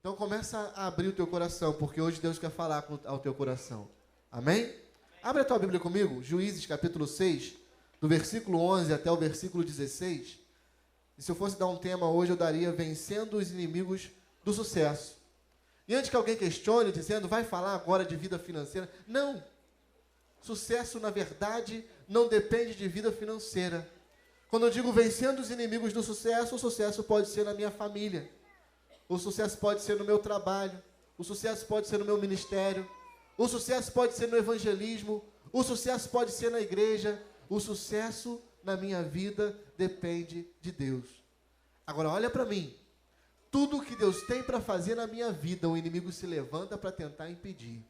Então começa a abrir o teu coração, porque hoje Deus quer falar ao teu coração. Amém? Abre a tua Bíblia comigo, Juízes capítulo 6, do versículo 11 até o versículo 16. E se eu fosse dar um tema hoje, eu daria vencendo os inimigos do sucesso. E antes que alguém questione, dizendo, vai falar agora de vida financeira. Não. Sucesso, na verdade, não depende de vida financeira. Quando eu digo vencendo os inimigos do sucesso, o sucesso pode ser na minha família. O sucesso pode ser no meu trabalho. O sucesso pode ser no meu ministério. O sucesso pode ser no evangelismo. O sucesso pode ser na igreja. O sucesso na minha vida depende de Deus. Agora, olha para mim. Tudo que Deus tem para fazer na minha vida, o inimigo se levanta para tentar impedir.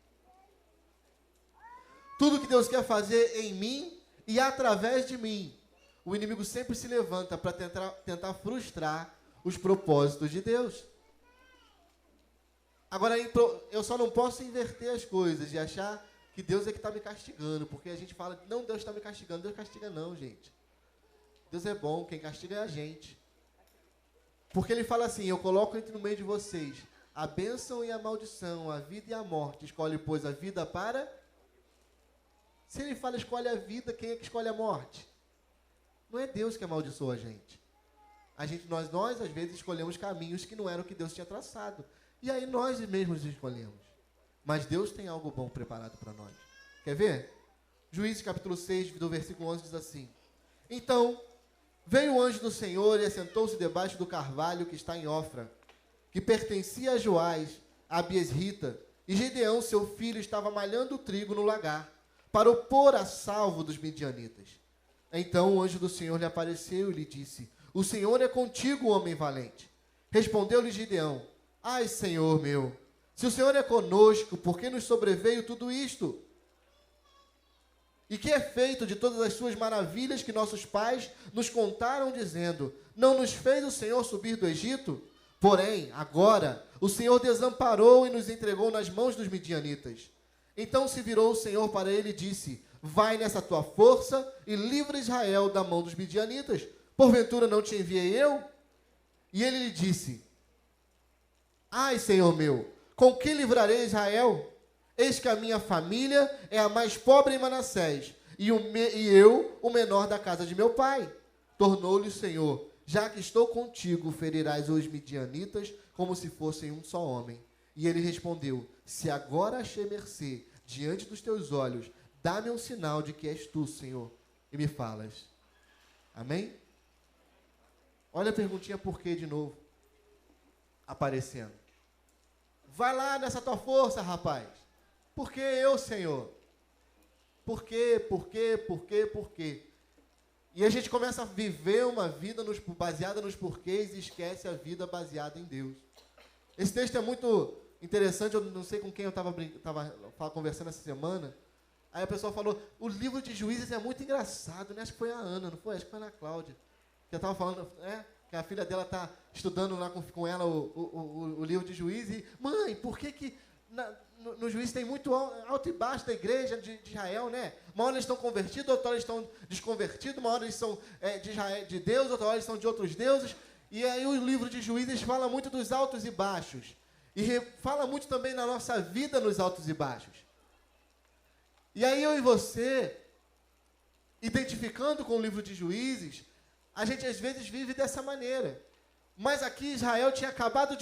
Tudo que Deus quer fazer em mim e através de mim, o inimigo sempre se levanta para tentar frustrar os propósitos de Deus. Agora, eu só não posso inverter as coisas e achar que Deus é que está me castigando, porque a gente fala, não, Deus está me castigando. Deus castiga não, gente. Deus é bom, quem castiga é a gente. Porque ele fala assim, eu coloco entre no meio de vocês a bênção e a maldição, a vida e a morte. Escolhe, pois, a vida para... Se ele fala escolhe a vida, quem é que escolhe a morte? Não é Deus que amaldiçoa a gente. Nós às vezes escolhemos caminhos que não eram o que Deus tinha traçado. E aí nós mesmos escolhemos. Mas Deus tem algo bom preparado para nós. Quer ver? Juízes capítulo 6, do versículo 11 diz assim. Então, veio o anjo do Senhor e assentou-se debaixo do carvalho que está em Ofra, que pertencia a Joás, a Abiesrita, e Gedeão, seu filho, estava malhando o trigo no lagar, para o pôr a salvo dos midianitas. Então o anjo do Senhor lhe apareceu e lhe disse, o Senhor é contigo, homem valente. Respondeu-lhe Gedeão, ai, Senhor meu, se o Senhor é conosco, por que nos sobreveio tudo isto? E que é feito de todas as suas maravilhas que nossos pais nos contaram, dizendo, não nos fez o Senhor subir do Egito? Porém, agora, o Senhor desamparou e nos entregou nas mãos dos midianitas. Então se virou o Senhor para ele e disse, vai nessa tua força e livra Israel da mão dos midianitas. Porventura não te enviei eu? E ele lhe disse, ai, Senhor meu, com que livrarei Israel? Eis que a minha família é a mais pobre em Manassés, e eu, o menor da casa de meu pai. Tornou-lhe o Senhor, já que estou contigo, ferirás os midianitas como se fossem um só homem. E ele respondeu, se agora achei mercê diante dos teus olhos, dá-me um sinal de que és tu, Senhor, e me falas. Amém? Olha a perguntinha por quê de novo, aparecendo. Vai lá nessa tua força, rapaz. Por que eu, Senhor? Por quê? Por quê? Por quê? Por quê? E a gente começa a viver uma vida baseada nos porquês e esquece a vida baseada em Deus. Esse texto é muito interessante, eu não sei com quem eu estava conversando essa semana. Aí a pessoa falou, o livro de Juízes é muito engraçado, né? Acho que foi a Ana, não foi? Acho que foi a Ana Cláudia. Que eu estava falando, que a filha dela está estudando lá com ela o livro de Juízes. E, mãe, por que no Juízes tem muito alto e baixo da igreja de Israel, né? Uma hora eles estão convertidos, outra hora eles estão desconvertidos, uma hora eles são de Deus, outra hora eles são de outros deuses. E aí o livro de Juízes fala muito dos altos e baixos. E fala muito também na nossa vida nos altos e baixos. E aí eu e você, identificando com o livro de Juízes, a gente às vezes vive dessa maneira. Mas aqui Israel tinha acabado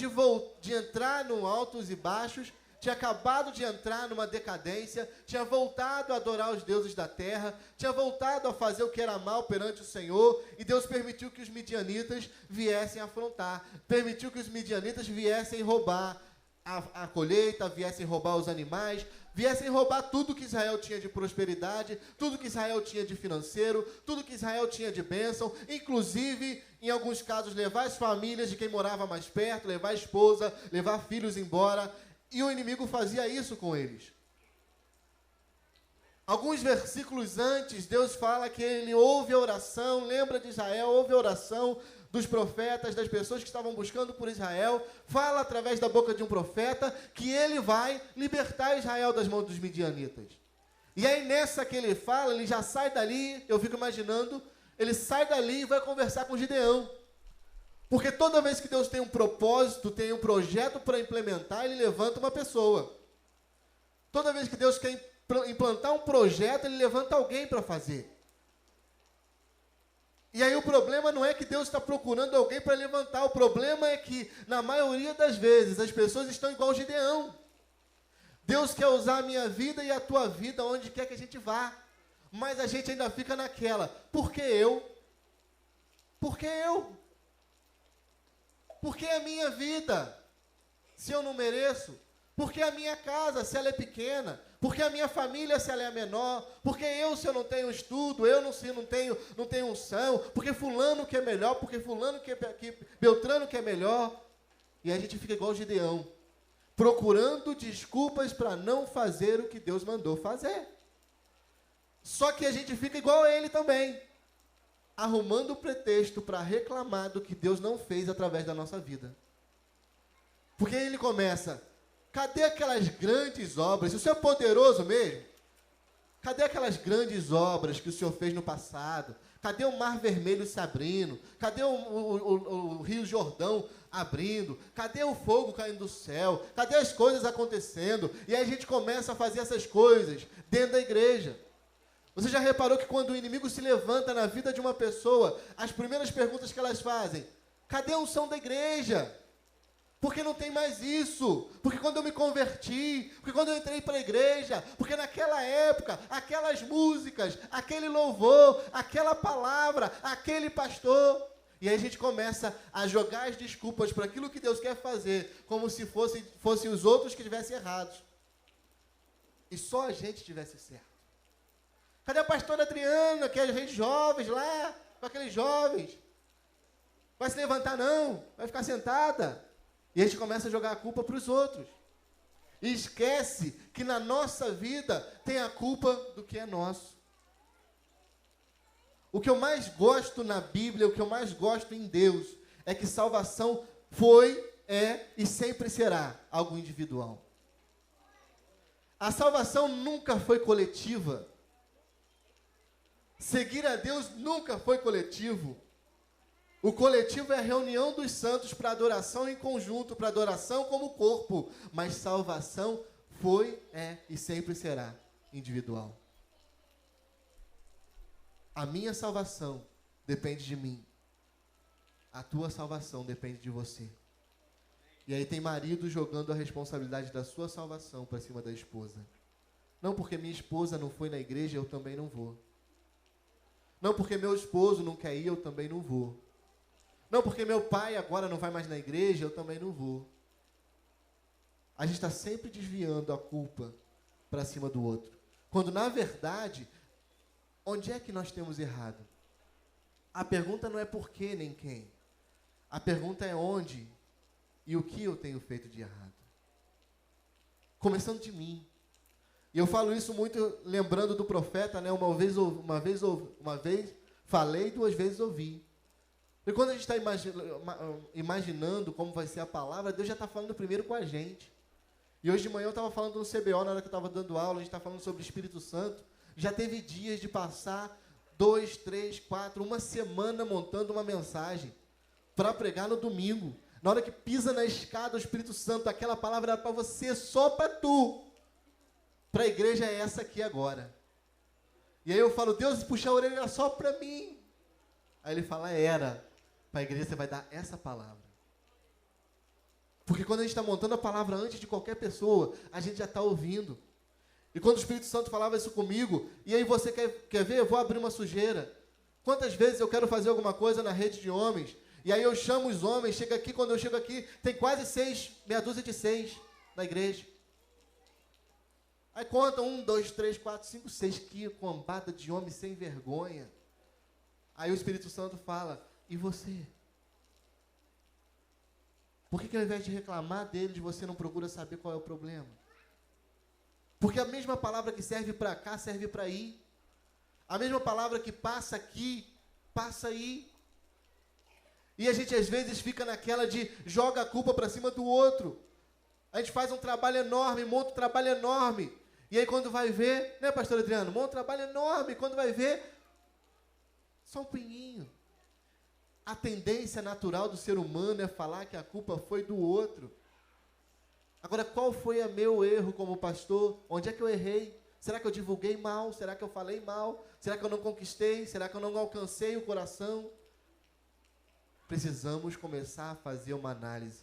de entrar no altos e baixos, tinha acabado de entrar numa decadência, tinha voltado a adorar os deuses da terra, tinha voltado a fazer o que era mal perante o Senhor, e Deus permitiu que os midianitas viessem afrontar, permitiu que os midianitas viessem roubar a colheita, viessem roubar os animais, viessem roubar tudo que Israel tinha de prosperidade, tudo que Israel tinha de financeiro, tudo que Israel tinha de bênção, inclusive, em alguns casos, levar as famílias de quem morava mais perto, levar a esposa, levar filhos embora, e o inimigo fazia isso com eles. Alguns versículos antes, Deus fala que ele ouve a oração, lembra de Israel, ouve a oração dos profetas, das pessoas que estavam buscando por Israel, fala através da boca de um profeta que ele vai libertar Israel das mãos dos midianitas. E aí nessa que ele fala, ele já sai dali, eu fico imaginando, ele sai dali e vai conversar com Gideão. Porque toda vez que Deus tem um propósito, tem um projeto para implementar, Ele levanta uma pessoa. Toda vez que Deus quer implantar um projeto, Ele levanta alguém para fazer. E aí o problema não é que Deus está procurando alguém para levantar. O problema é que, na maioria das vezes, as pessoas estão igual Gideão. Deus quer usar a minha vida e a tua vida onde quer que a gente vá. Mas a gente ainda fica naquela. Por que eu? Por que eu? Por que a minha vida, se eu não mereço? Por que a minha casa, se ela é pequena? Por que a minha família, se ela é menor? Por que eu, se eu não tenho estudo? Eu, se não tenho unção? Porque fulano que é melhor? Porque fulano que Beltrano que é melhor? E a gente fica igual o Gideão, procurando desculpas para não fazer o que Deus mandou fazer. Só que a gente fica igual a ele também, arrumando pretexto para reclamar do que Deus não fez através da nossa vida. Porque ele começa, cadê aquelas grandes obras? O Senhor é poderoso mesmo? Cadê aquelas grandes obras que o Senhor fez no passado? Cadê o Mar Vermelho se abrindo? Cadê o Rio Jordão abrindo? Cadê o fogo caindo do céu? Cadê as coisas acontecendo? E aí a gente começa a fazer essas coisas dentro da igreja. Você já reparou que quando o inimigo se levanta na vida de uma pessoa, as primeiras perguntas que elas fazem, cadê a unção da igreja? Porque não tem mais isso. Porque quando eu me converti, porque quando eu entrei para a igreja, porque naquela época, aquelas músicas, aquele louvor, aquela palavra, aquele pastor. E aí a gente começa a jogar as desculpas para aquilo que Deus quer fazer, como se fossem os outros que estivessem errados. E só a gente estivesse certo. Cadê a pastora Adriana, que é a gente jovens lá, com aqueles jovens? Vai se levantar não, vai ficar sentada. E a gente começa a jogar a culpa para os outros. E esquece que na nossa vida tem a culpa do que é nosso. O que eu mais gosto na Bíblia, o que eu mais gosto em Deus, é que salvação foi, é e sempre será algo individual. A salvação nunca foi coletiva. Seguir a Deus nunca foi coletivo. O coletivo é a reunião dos santos para adoração em conjunto, para adoração como corpo. Mas salvação foi, é e sempre será individual. A minha salvação depende de mim. A tua salvação depende de você. E aí tem marido jogando a responsabilidade da sua salvação para cima da esposa. Não porque minha esposa não foi na igreja, eu também não vou. Não porque meu esposo não quer ir, eu também não vou. Não porque meu pai agora não vai mais na igreja, eu também não vou. A gente está sempre desviando a culpa para cima do outro. Quando, na verdade, onde é que nós temos errado? A pergunta não é por quê nem quem. A pergunta é onde e o que eu tenho feito de errado. Começando de mim. E eu falo isso muito lembrando do profeta, né? Uma vez falei, 2 vezes ouvi. E quando a gente está imaginando como vai ser a palavra, Deus já está falando primeiro com a gente. E hoje de manhã eu estava falando no CBO, na hora que eu estava dando aula, a gente está falando sobre o Espírito Santo. Já teve dias de passar 2, 3, 4, uma semana montando uma mensagem para pregar no domingo. Na hora que pisa na escada o Espírito Santo, aquela palavra era para você, só para tu. Para a igreja é essa aqui agora. E aí eu falo, Deus, puxar a orelha era só para mim. Aí ele fala, era. Para a igreja você vai dar essa palavra. Porque quando a gente está montando a palavra antes de qualquer pessoa, a gente já está ouvindo. E quando o Espírito Santo falava isso comigo, e aí você quer ver? Eu vou abrir uma sujeira. Quantas vezes eu quero fazer alguma coisa na rede de homens, e aí eu chamo os homens, chega aqui, quando eu chego aqui, tem quase 6, meia dúzia de 6 na igreja. Aí conta 1, 2, 3, 4, 5, 6, que combada de homem sem vergonha. Aí o Espírito Santo fala, e você? Por que ao invés de reclamar deles, você não procura saber qual é o problema? Porque a mesma palavra que serve para cá, serve para aí. A mesma palavra que passa aqui, passa aí. E a gente às vezes fica naquela de joga a culpa para cima do outro. A gente faz um trabalho enorme, monta um trabalho enorme. E aí quando vai ver, né, pastor Adriano? Monta um trabalho enorme, quando vai ver, só um pinguinho. A tendência natural do ser humano é falar que a culpa foi do outro. Agora, qual foi o meu erro como pastor? Onde é que eu errei? Será que eu divulguei mal? Será que eu falei mal? Será que eu não conquistei? Será que eu não alcancei o coração? Precisamos começar a fazer uma análise.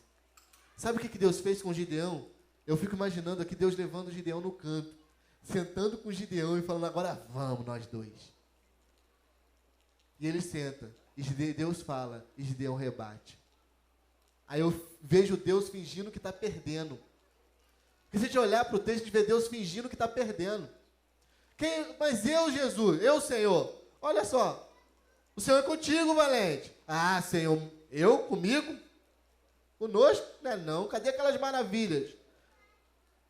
Sabe o que Deus fez com Gideão? Eu fico imaginando aqui Deus levando Gideão no canto, sentando com Gideão e falando, agora vamos nós dois. E ele senta, e Deus fala, e Gideão rebate. Aí eu vejo Deus fingindo que está perdendo. Porque se a gente olhar para o texto, a gente vê Deus fingindo que está perdendo. Mas eu, Jesus, eu, Senhor, olha só, o Senhor é contigo, valente. Ah, Senhor, eu comigo? Conosco? Não, cadê aquelas maravilhas?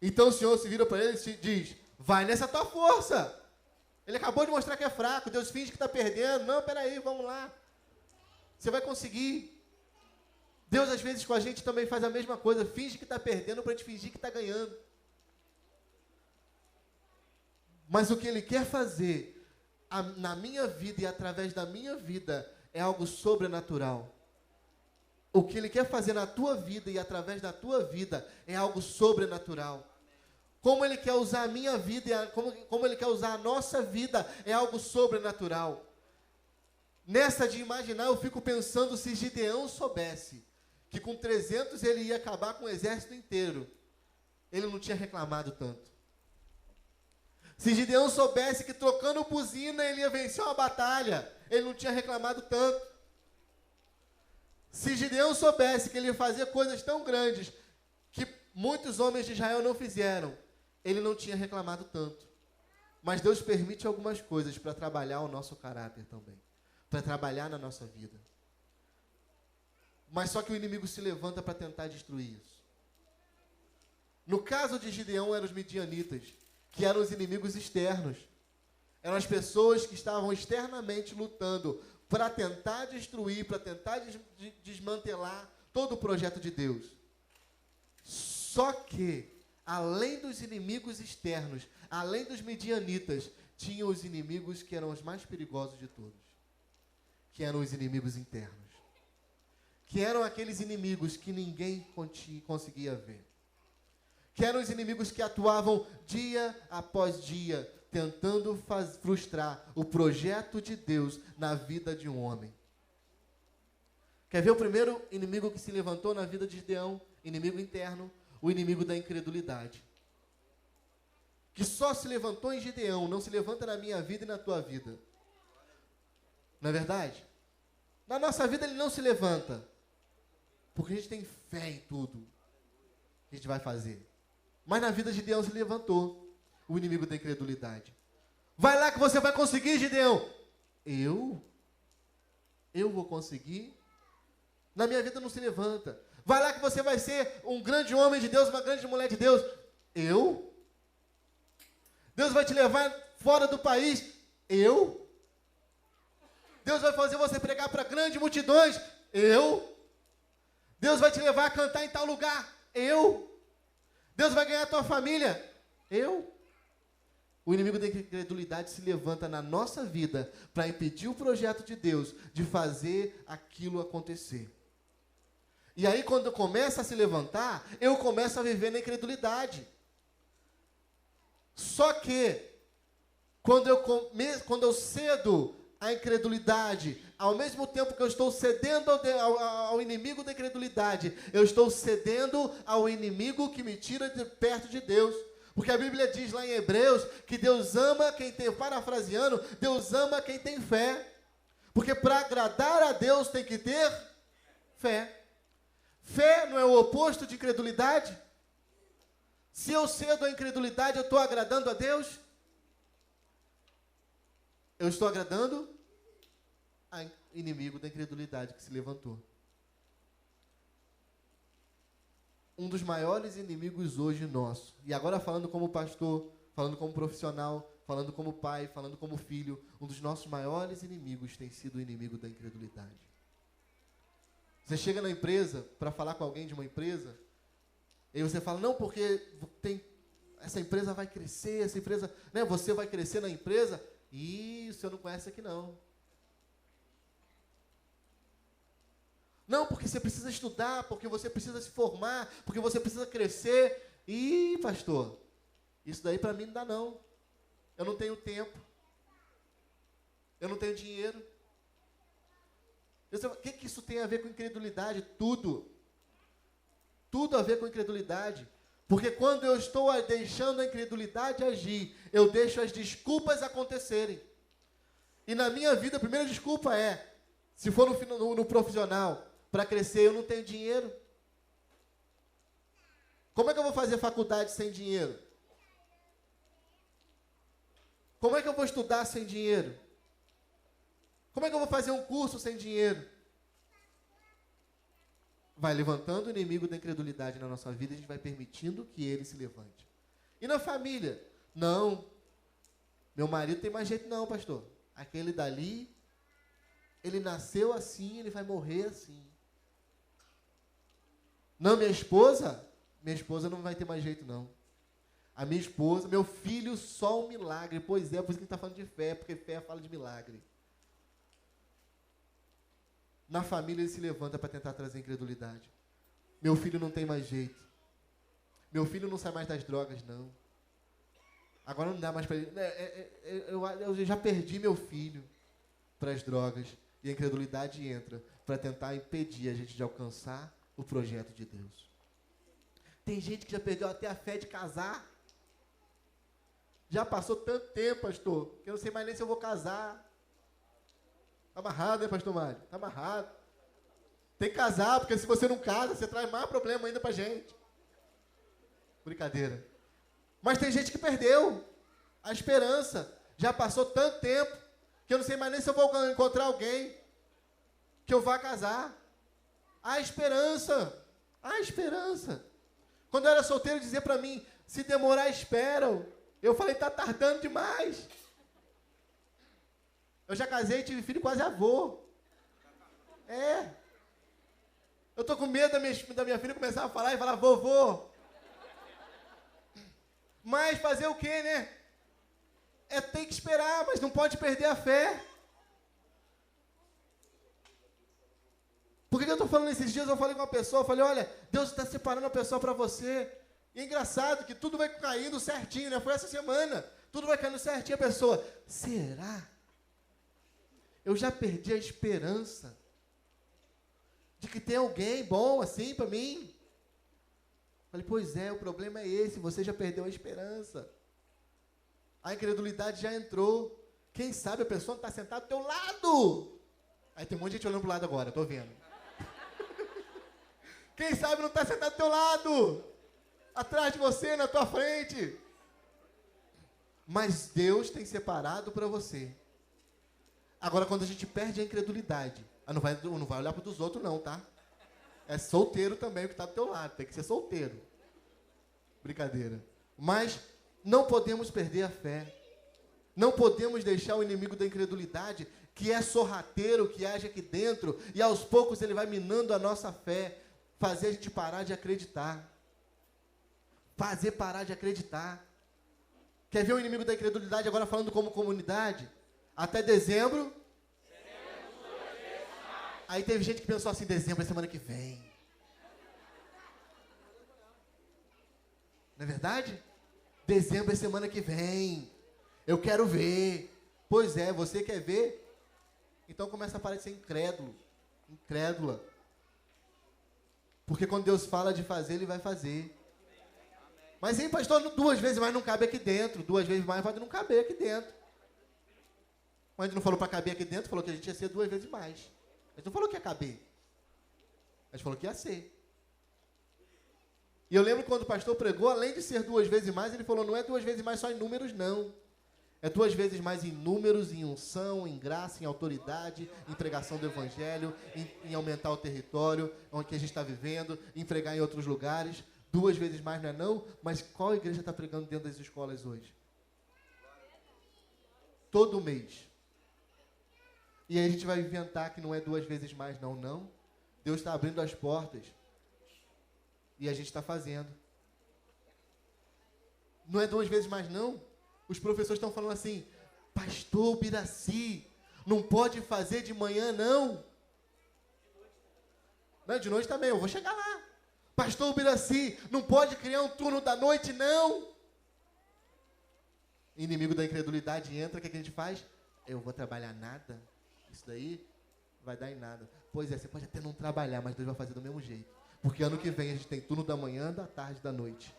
Então o Senhor se vira para ele e diz, vai nessa tua força. Ele acabou de mostrar que é fraco, Deus finge que está perdendo. Não, peraí, vamos lá. Você vai conseguir. Deus, às vezes, com a gente também faz a mesma coisa. Finge que está perdendo para a gente fingir que está ganhando. Mas o que Ele quer fazer na minha vida e através da minha vida é algo sobrenatural. O que Ele quer fazer na tua vida e através da tua vida é algo sobrenatural. Como Ele quer usar a minha vida e como Ele quer usar a nossa vida é algo sobrenatural. Nessa de imaginar, eu fico pensando se Gideão soubesse que com 300 ele ia acabar com o exército inteiro, ele não tinha reclamado tanto. Se Gideão soubesse que trocando buzina ele ia vencer uma batalha, ele não tinha reclamado tanto. Se Gideão soubesse que ele ia fazer coisas tão grandes que muitos homens de Israel não fizeram, ele não tinha reclamado tanto. Mas Deus permite algumas coisas para trabalhar o nosso caráter também, para trabalhar na nossa vida. Mas só que o inimigo se levanta para tentar destruir isso. No caso de Gideão, eram os midianitas, que eram os inimigos externos. Eram as pessoas que estavam externamente lutando para tentar destruir, para tentar desmantelar todo o projeto de Deus. Só que, além dos inimigos externos, além dos midianitas, tinham os inimigos que eram os mais perigosos de todos, que eram os inimigos internos. Que eram aqueles inimigos que ninguém conseguia ver. Que eram os inimigos que atuavam dia após dia, tentando frustrar o projeto de Deus na vida de um homem. Quer ver o primeiro inimigo que se levantou na vida de Gideão? Inimigo interno, o inimigo da incredulidade. Que só se levantou em Gideão, não se levanta na minha vida e na tua vida. Não é verdade? Na nossa vida ele não se levanta. Porque a gente tem fé em tudo que a gente vai fazer. Mas na vida de Gideão se levantou o inimigo da incredulidade. Vai lá que você vai conseguir, Gideão. Eu vou conseguir? Na minha vida não se levanta. Vai lá que você vai ser um grande homem de Deus, uma grande mulher de Deus. Eu? Deus vai te levar fora do país. Eu? Deus vai fazer você pregar para grandes multidões. Eu? Deus vai te levar a cantar em tal lugar. Eu? Deus vai ganhar a tua família. Eu? O inimigo da incredulidade se levanta na nossa vida para impedir o projeto de Deus de fazer aquilo acontecer. E aí, quando começa a se levantar, eu começo a viver na incredulidade. Só que, quando eu cedo a incredulidade, ao mesmo tempo que eu estou cedendo ao inimigo da incredulidade, eu estou cedendo ao inimigo que me tira de perto de Deus. Porque a Bíblia diz lá em Hebreus que Deus ama quem tem, parafraseando, Deus ama quem tem fé. Porque para agradar a Deus tem que ter fé. Fé não é o oposto de incredulidade? Se eu cedo à incredulidade, eu estou agradando a Deus? Eu estou agradando ao inimigo da incredulidade que se levantou. Um dos maiores inimigos hoje nosso, e agora falando como pastor, falando como profissional, falando como pai, falando como filho, um dos nossos maiores inimigos tem sido o inimigo da incredulidade. Você chega na empresa para falar com alguém de uma empresa, e você fala, não, porque essa empresa vai crescer, essa empresa, né, você vai crescer na empresa. E o senhor não conhece aqui não. Não, porque você precisa estudar, porque você precisa se formar, porque você precisa crescer. Ih, pastor, isso daí para mim não dá não. Eu não tenho tempo. Eu não tenho dinheiro. O que isso tem a ver com incredulidade? Tudo. Tudo a ver com incredulidade. Porque quando eu estou deixando a incredulidade agir, eu deixo as desculpas acontecerem. E na minha vida, a primeira desculpa é, se for no profissional, para crescer, eu não tenho dinheiro. Como é que eu vou fazer faculdade sem dinheiro? Como é que eu vou estudar sem dinheiro? Como é que eu vou fazer um curso sem dinheiro? Vai levantando o inimigo da incredulidade na nossa vida e a gente vai permitindo que ele se levante. E na família? Não. Meu marido tem mais jeito não, pastor. Aquele dali, ele nasceu assim, ele vai morrer assim. Não, minha esposa não vai ter mais jeito não. A minha esposa, meu filho, só um milagre. Pois é, por isso que ele está falando de fé, porque fé fala de milagre. Na família ele se levanta para tentar trazer incredulidade. Meu filho não tem mais jeito. Meu filho não sai mais das drogas, não. Agora não dá mais para ele. Eu já perdi meu filho para as drogas. E a incredulidade entra para tentar impedir a gente de alcançar o projeto de Deus. Tem gente que já perdeu até a fé de casar. Já passou tanto tempo, pastor, que eu não sei mais nem se eu vou casar. Está amarrado, né, pastor Mário? Está amarrado. Tem que casar, porque se você não casa, você traz mais problema ainda para a gente. Brincadeira. Mas tem gente que perdeu a esperança. Já passou tanto tempo que eu não sei mais nem se eu vou encontrar alguém que eu vá casar. Há esperança. Há esperança. Quando eu era solteiro, dizia para mim, se demorar, esperam. Eu falei, está tardando demais. Eu já casei e tive filho quase avô. É. Eu tô com medo da minha filha começar a falar e falar, vovô. Mas fazer o quê, né? Tem que esperar, mas não pode perder a fé. Por que eu estou falando esses dias? Eu falei com uma pessoa, eu falei, olha, Deus está separando a pessoa para você. E é engraçado que tudo vai caindo certinho, né? Foi essa semana. Tudo vai caindo certinho, a pessoa, será? Eu já perdi a esperança de que tem alguém bom assim para mim. Falei, pois é, o problema é esse, você já perdeu a esperança. A incredulidade já entrou. Quem sabe a pessoa não está sentada do teu lado. Aí tem um monte de gente olhando para o lado agora, estou vendo. Quem sabe não está sentado do teu lado. Atrás de você, na tua frente. Mas Deus tem separado para você. Agora, quando a gente perde a incredulidade, não vai olhar para os outros não, tá? É solteiro também o que está do teu lado, tem que ser solteiro. Brincadeira. Mas não podemos perder a fé. Não podemos deixar o inimigo da incredulidade, que é sorrateiro, que age aqui dentro, e aos poucos ele vai minando a nossa fé, fazer a gente parar de acreditar. Fazer parar de acreditar. Quer ver o inimigo da incredulidade agora falando como comunidade? Até dezembro. Aí teve gente que pensou assim, dezembro é semana que vem. Não é verdade? Dezembro é semana que vem. Eu quero ver. Pois é, você quer ver? Então começa a parar de ser incrédulo. Incrédula. Porque quando Deus fala de fazer, Ele vai fazer. Mas, hein, pastor, 2 vezes mais não cabe aqui dentro. 2 vezes mais pode não caber aqui dentro. Mas a gente não falou para caber aqui dentro, falou que a gente ia ser 2 vezes mais. A gente não falou que ia caber. A gente falou que ia ser. E eu lembro quando o pastor pregou, além de ser 2 vezes mais, ele falou, não é 2 vezes mais só em números, não. É 2 vezes mais em números, em unção, em graça, em autoridade, em pregação do evangelho, em aumentar o território onde a gente está vivendo, em pregar em outros lugares. 2 vezes mais não é não, mas qual igreja está pregando dentro das escolas hoje? Todo mês. E aí a gente vai inventar que não é 2 vezes mais não, não. Deus está abrindo as portas. E a gente está fazendo. Não é 2 vezes mais não. Os professores estão falando assim, pastor Biraci, não pode fazer de manhã não. Não, de noite também, eu vou chegar lá. Pastor Biraci, não pode criar um turno da noite, não. Inimigo da incredulidade entra, o que a gente faz? Eu vou trabalhar nada? Isso daí vai dar em nada. Pois é, você pode até não trabalhar, mas Deus vai fazer do mesmo jeito. Porque ano que vem a gente tem turno da manhã, da tarde, da noite.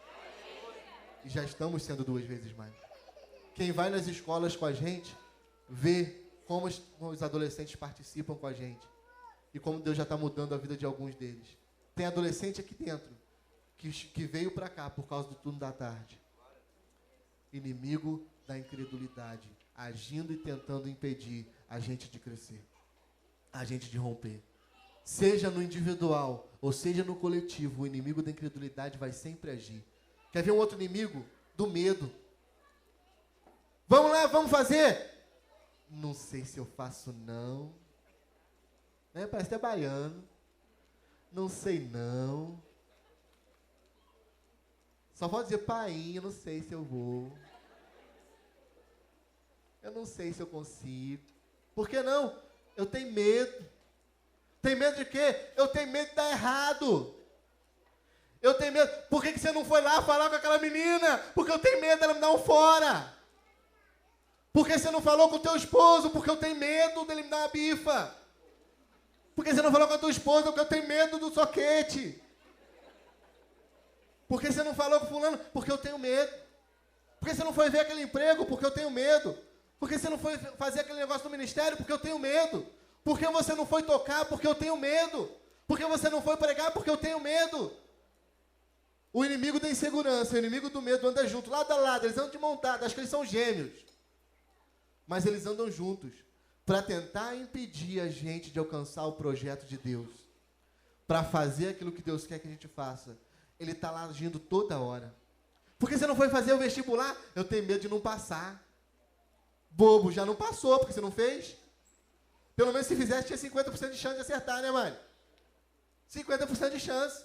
E já estamos sendo 2 vezes mais. Quem vai nas escolas com a gente, vê como os adolescentes participam com a gente. E como Deus já está mudando a vida de alguns deles. Tem adolescente aqui dentro, que veio para cá por causa do turno da tarde. Inimigo da incredulidade, agindo e tentando impedir a gente de crescer, a gente de romper. Seja no individual ou seja no coletivo, o inimigo da incredulidade vai sempre agir. Quer ver um outro inimigo? Do medo. Vamos lá, vamos fazer. Não sei se eu faço não. Parece até baiano. Não sei não. Só pode dizer, painho, não sei se eu vou. Eu não sei se eu consigo. Por que não? Eu tenho medo. Tem medo de quê? Eu tenho medo de dar errado. Eu tenho medo. Por que você não foi lá falar com aquela menina? Porque eu tenho medo dela me dar um fora. Por que você não falou com o teu esposo? Porque eu tenho medo dele me dar uma bifa. Por que você não falou com a tua esposa? Porque eu tenho medo do soquete. Por que você não falou com fulano? Porque eu tenho medo. Por que você não foi ver aquele emprego? Porque eu tenho medo. Por que você não foi fazer aquele negócio no ministério? Porque eu tenho medo. Por que você não foi tocar? Porque eu tenho medo. Por que você não foi pregar? Porque eu tenho medo. O inimigo da insegurança, o inimigo do medo anda junto, lado a lado, eles andam de mão dada, acho que eles são gêmeos. Mas eles andam juntos para tentar impedir a gente de alcançar o projeto de Deus. Para fazer aquilo que Deus quer que a gente faça. Ele está lá agindo toda hora. Por que você não foi fazer o vestibular? Eu tenho medo de não passar. Bobo, já não passou, porque você não fez? Pelo menos se fizesse, tinha 50% de chance de acertar, né, mãe? 50% de chance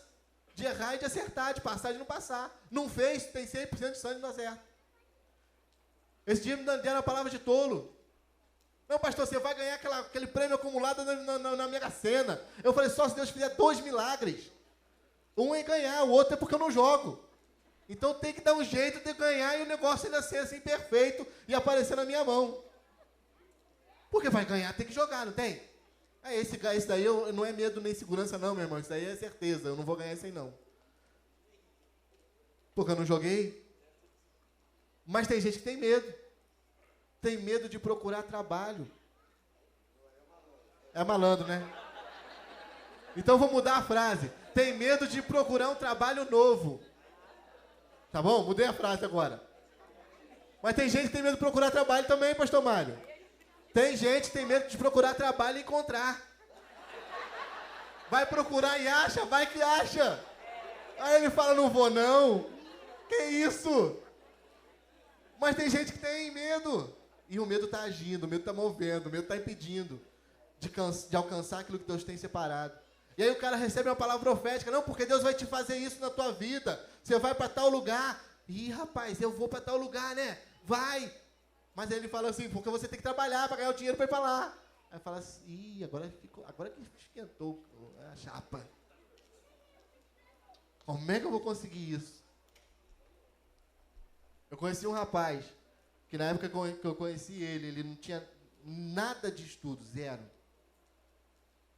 de errar e de acertar, de passar e de não passar. Não fez, tem 100% de chance de não acertar. Esse dia me deram a palavra de tolo. Não, pastor, você vai ganhar aquele prêmio acumulado na Mega Sena. Eu falei, só se Deus fizer 2 milagres. Um é ganhar, o outro é porque eu não jogo. Então tem que dar um jeito de ganhar e o negócio ainda ser assim perfeito e aparecer na minha mão. Porque vai ganhar, tem que jogar, não tem? Esse daí não é medo nem segurança não, meu irmão. Isso daí é certeza, eu não vou ganhar isso aí não. Porque eu não joguei. Mas tem gente que tem medo. Tem medo de procurar trabalho. É malandro, né? Então vou mudar a frase. Tem medo de procurar um trabalho novo. Tá bom? Mudei a frase agora. Mas tem gente que tem medo de procurar trabalho também, pastor Mário. Tem gente que tem medo de procurar trabalho e encontrar. Vai procurar e acha, vai que acha. Aí ele fala, não vou não. Que isso? Mas tem gente que tem medo. E o medo está agindo, o medo está movendo, o medo está impedindo de alcançar aquilo que Deus tem separado. E aí o cara recebe uma palavra profética. Não, porque Deus vai te fazer isso na tua vida. Você vai para tal lugar. Ih, rapaz, eu vou para tal lugar, né? Vai. Mas aí ele fala assim, porque você tem que trabalhar para ganhar o dinheiro para ir para lá. Aí fala assim, ih, agora que esquentou a chapa. Como é que eu vou conseguir isso? Eu conheci um rapaz, que na época que eu conheci ele não tinha nada de estudo, zero.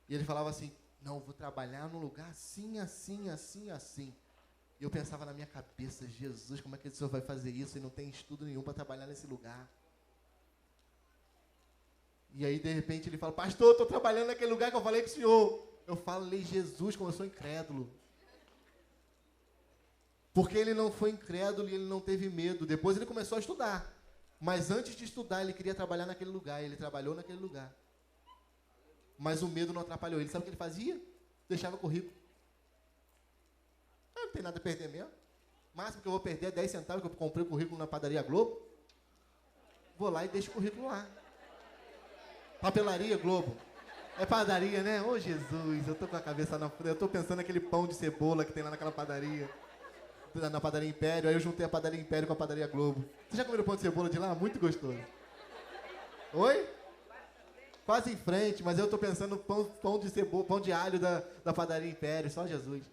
E ele falava assim, não, eu vou trabalhar num lugar assim, assim, assim, assim. E eu pensava na minha cabeça, Jesus, como é que o senhor vai fazer isso? E não tem estudo nenhum para trabalhar nesse lugar. E aí, de repente, ele fala, pastor, eu estou trabalhando naquele lugar que eu falei com o senhor. Eu falei, Jesus, como eu sou incrédulo. Porque ele não foi incrédulo e ele não teve medo. Depois ele começou a estudar. Mas antes de estudar, ele queria trabalhar naquele lugar. Ele trabalhou naquele lugar. Mas o medo não atrapalhou ele. Sabe o que ele fazia? Deixava currículo. Não tem nada a perder mesmo. O máximo que eu vou perder é 10 centavos que eu comprei o currículo na padaria Globo. Vou lá e deixo o currículo lá. Papelaria Globo. É padaria, né? Ô, Jesus, eu tô com a cabeça na frente. Eu tô pensando naquele pão de cebola que tem lá naquela padaria. Na padaria Império. Aí eu juntei a padaria Império com a padaria Globo. Você já comeu pão de cebola de lá? Muito gostoso. Oi? quase em frente, mas eu estou pensando no pão de cebola, pão de alho da padaria Império, só Jesus.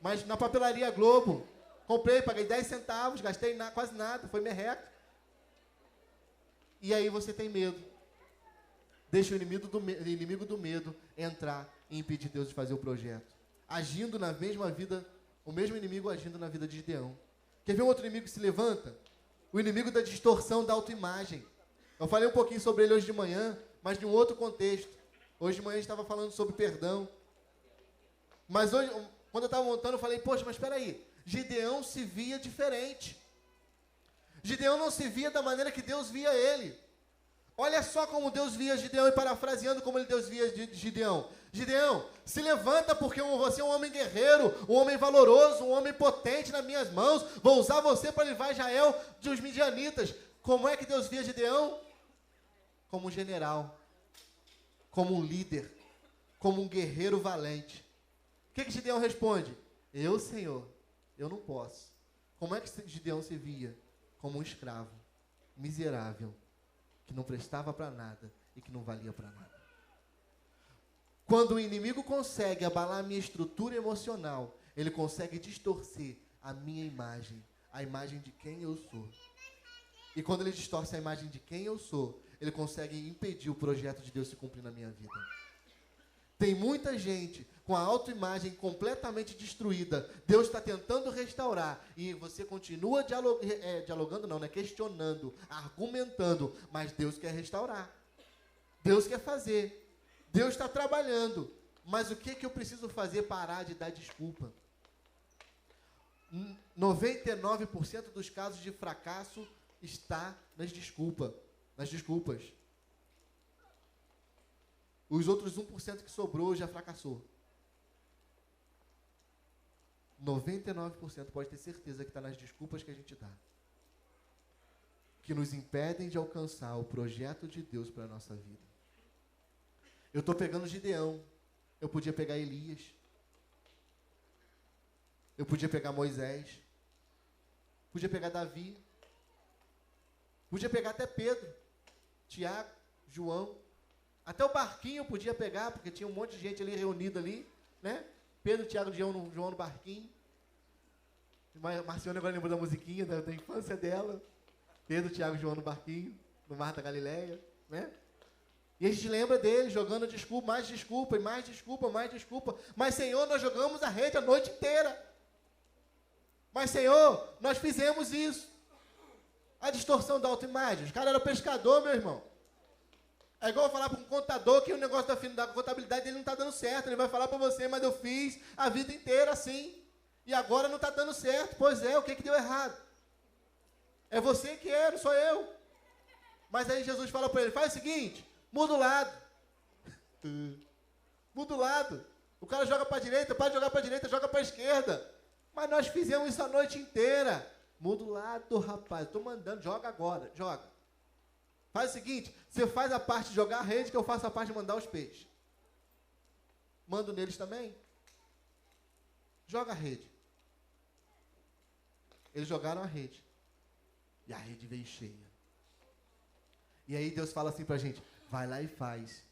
Mas na papelaria Globo, comprei, paguei 10 centavos, gastei quase nada, foi merreca. E aí você tem medo. Deixa o inimigo do medo entrar e impedir Deus de fazer o projeto. Agindo na mesma vida, o mesmo inimigo agindo na vida de Gideão. Quer ver um outro inimigo que se levanta? O inimigo da distorção da autoimagem. Eu falei um pouquinho sobre ele hoje de manhã, mas de um outro contexto. Hoje de manhã a gente estava falando sobre perdão. Mas hoje, quando eu estava montando, eu falei, poxa, mas espera aí. Gideão se via diferente. Gideão não se via da maneira que Deus via ele. Olha só como Deus via Gideão, e parafraseando como Deus via Gideão. Gideão, se levanta porque você é um homem guerreiro, um homem valoroso, um homem potente nas minhas mãos. Vou usar você para livrar Israel dos midianitas. Como é que Deus via Gideão? Como um general, como um líder, como um guerreiro valente. O que Gideão responde? Eu, Senhor, eu não posso. Como é que Gideão se via? Como um escravo, miserável, que não prestava para nada e que não valia para nada. Quando o inimigo consegue abalar a minha estrutura emocional, ele consegue distorcer a minha imagem, a imagem de quem eu sou. E quando ele distorce a imagem de quem eu sou, ele consegue impedir o projeto de Deus se cumprir na minha vida. Tem muita gente com a autoimagem completamente destruída. Deus está tentando restaurar. E você continua dialogando, não, né? Questionando, argumentando. Mas Deus quer restaurar. Deus quer fazer. Deus está trabalhando. Mas o que eu preciso fazer? Parar de dar desculpa. 99% dos casos de fracasso está nas desculpas. Os outros 1% que sobrou já fracassou. 99% pode ter certeza que está nas desculpas que a gente dá, que nos impedem de alcançar o projeto de Deus para a nossa vida. Eu estou pegando Gideão. Eu podia pegar Elias. Eu podia pegar Moisés. Podia pegar Davi. Podia pegar até Pedro, Tiago, João. Até o barquinho eu podia pegar, porque tinha um monte de gente ali reunida ali, né? Pedro, Tiago, João no barquinho. Marcione agora lembrou da musiquinha da infância dela. Pedro, Tiago, João no barquinho, no Mar da Galileia, né? E a gente lembra dele jogando desculpa, mais desculpa, e mais desculpa, mais desculpa. Mas, Senhor, nós jogamos a rede a noite inteira. Mas, Senhor, nós fizemos isso. A distorção da autoimagem. Os caras eram pescador, meu irmão. É igual eu falar para um contador que o negócio da contabilidade dele não está dando certo. Ele vai falar para você, mas eu fiz a vida inteira assim. E agora não está dando certo. Pois é, o que deu errado? É você que era, não sou eu. Mas aí Jesus fala para ele, faz o seguinte, muda o lado. Muda o lado. O cara joga para a direita, para de jogar para a direita, joga para a esquerda. Mas nós fizemos isso a noite inteira. Muda o lado, rapaz. Estou mandando, joga agora, joga. Faz o seguinte, você faz a parte de jogar a rede, que eu faço a parte de mandar os peixes. Mando neles também. Joga a rede. Eles jogaram a rede. E a rede veio cheia. E aí Deus fala assim pra gente, vai lá e faz.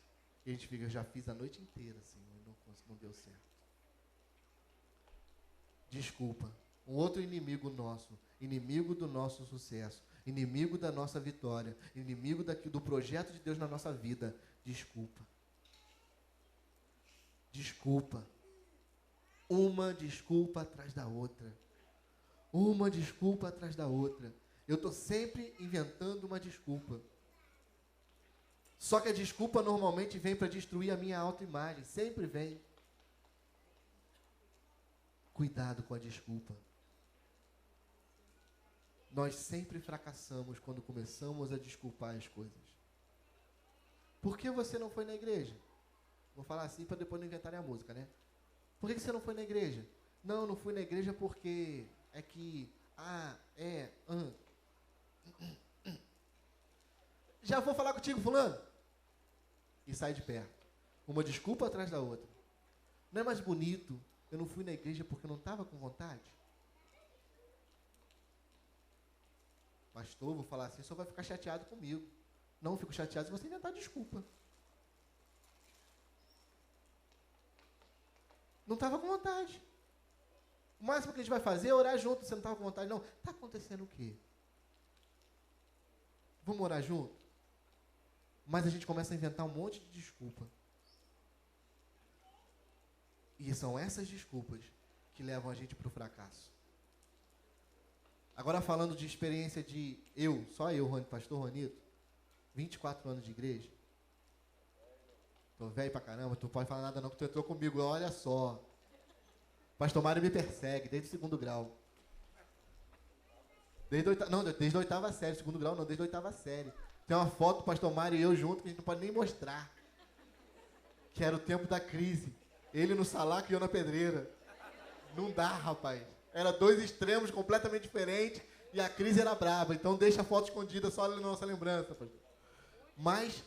E a gente fica, eu já fiz a noite inteira, Senhor, não deu certo. Desculpa. Um outro inimigo nosso, inimigo do nosso sucesso, inimigo da nossa vitória, inimigo do projeto de Deus na nossa vida. Desculpa. Desculpa. Uma desculpa atrás da outra. Uma desculpa atrás da outra. Eu estou sempre inventando uma desculpa. Só que a desculpa normalmente vem para destruir a minha autoimagem. Sempre vem. Cuidado com a desculpa. Nós sempre fracassamos quando começamos a desculpar as coisas. Por que você não foi na igreja? Vou falar assim para depois não inventarem a música, né? Por que você não foi na igreja? Não fui na igreja porque é que... Já vou falar contigo, fulano. E sai de perto. Uma desculpa atrás da outra. Não é mais bonito? Eu não fui na igreja porque eu não estava com vontade? Pastor, vou falar assim, só vai ficar chateado comigo. Não fico chateado se você inventar desculpa. Não estava com vontade. O máximo que a gente vai fazer é orar junto. Você não estava com vontade, não. Está acontecendo o quê? Vamos orar junto? Mas a gente começa a inventar um monte de desculpa. E são essas desculpas que levam a gente para o fracasso. Agora falando de experiência de só eu, pastor Ronito, 24 anos de igreja. Tô velho pra caramba, tu não pode falar nada não, que tu entrou comigo, olha só. Pastor Mário me persegue, desde o 2º grau. Desde a 8ª série, 2º grau não, desde a 8ª série. Tem uma foto do pastor Mário e eu junto que a gente não pode nem mostrar. Que era o tempo da crise. Ele no salaco e eu na pedreira. Não dá, rapaz. Era 2 extremos completamente diferentes e a crise era braba. Então deixa a foto escondida só na nossa lembrança, pastor. Mas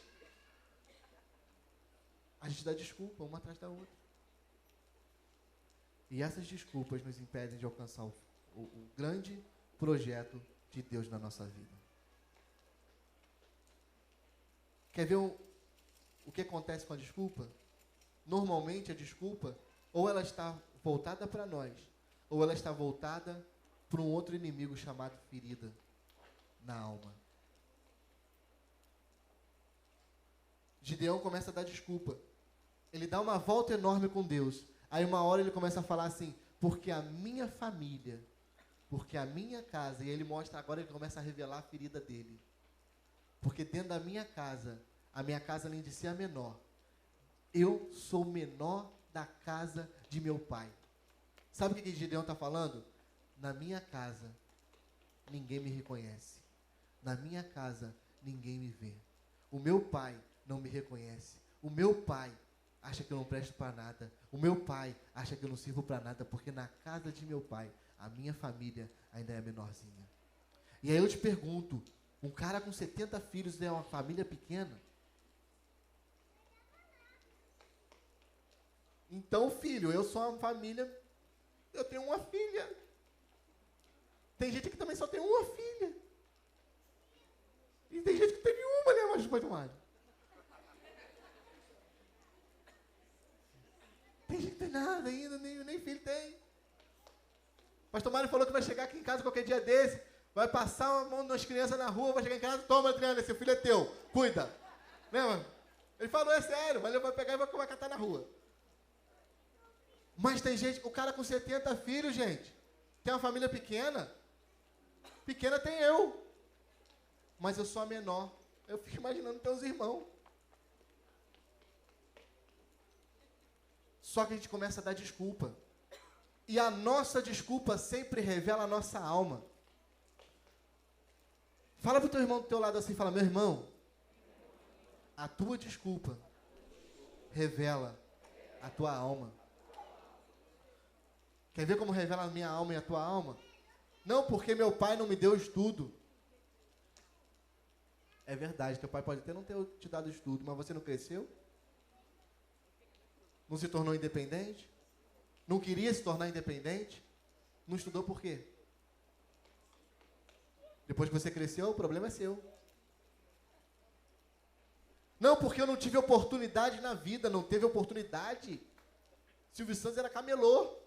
a gente dá desculpa uma atrás da outra. E essas desculpas nos impedem de alcançar o grande projeto de Deus na nossa vida. Quer ver o que acontece com a desculpa? Normalmente a desculpa, ou ela está voltada para nós, ou ela está voltada para um outro inimigo chamado ferida na alma. Gideão começa a dar desculpa. Ele dá uma volta enorme com Deus. Aí uma hora ele começa a falar assim, porque a minha família, porque a minha casa, e ele mostra agora, ele começa a revelar a ferida dele. Porque dentro da minha casa, a minha casa além de ser a menor, eu sou o menor da casa de meu pai. Sabe o que Gideão está falando? Na minha casa, ninguém me reconhece. Na minha casa, ninguém me vê. O meu pai não me reconhece. O meu pai acha que eu não presto para nada. O meu pai acha que eu não sirvo para nada, porque na casa de meu pai, a minha família ainda é menorzinha. E aí eu te pergunto, um cara com 70 filhos é uma família pequena? Então, filho, eu sou uma família, eu tenho uma filha. Tem gente que também só tem uma filha. E tem gente que teve uma, né, mas foi tomado. Tem gente que tem nada ainda, nem filho tem. Pastor Mário falou que vai chegar aqui em casa qualquer dia desse, vai passar uma mão nas crianças na rua, vai chegar em casa, toma, Adriana, seu filho é teu, cuida. Lembra? Ele falou, é sério, mas ele vai pegar e vai catar na rua. Mas tem gente, o cara com 70 filhos, gente, tem uma família pequena. Pequena tem eu. Mas eu sou a menor. Eu fico imaginando teus irmãos. Só que a gente começa a dar desculpa. E a nossa desculpa sempre revela a nossa alma. Fala pro teu irmão do teu lado assim, fala, meu irmão, a tua desculpa revela a tua alma. Quer ver como revela a minha alma e a tua alma? Não, porque meu pai não me deu estudo. É verdade, teu pai pode até não ter te dado estudo, mas você não cresceu? Não se tornou independente? Não queria se tornar independente? Não estudou por quê? Depois que você cresceu, o problema é seu. Não, porque eu não tive oportunidade na vida, não teve oportunidade. Silvio Santos era camelô.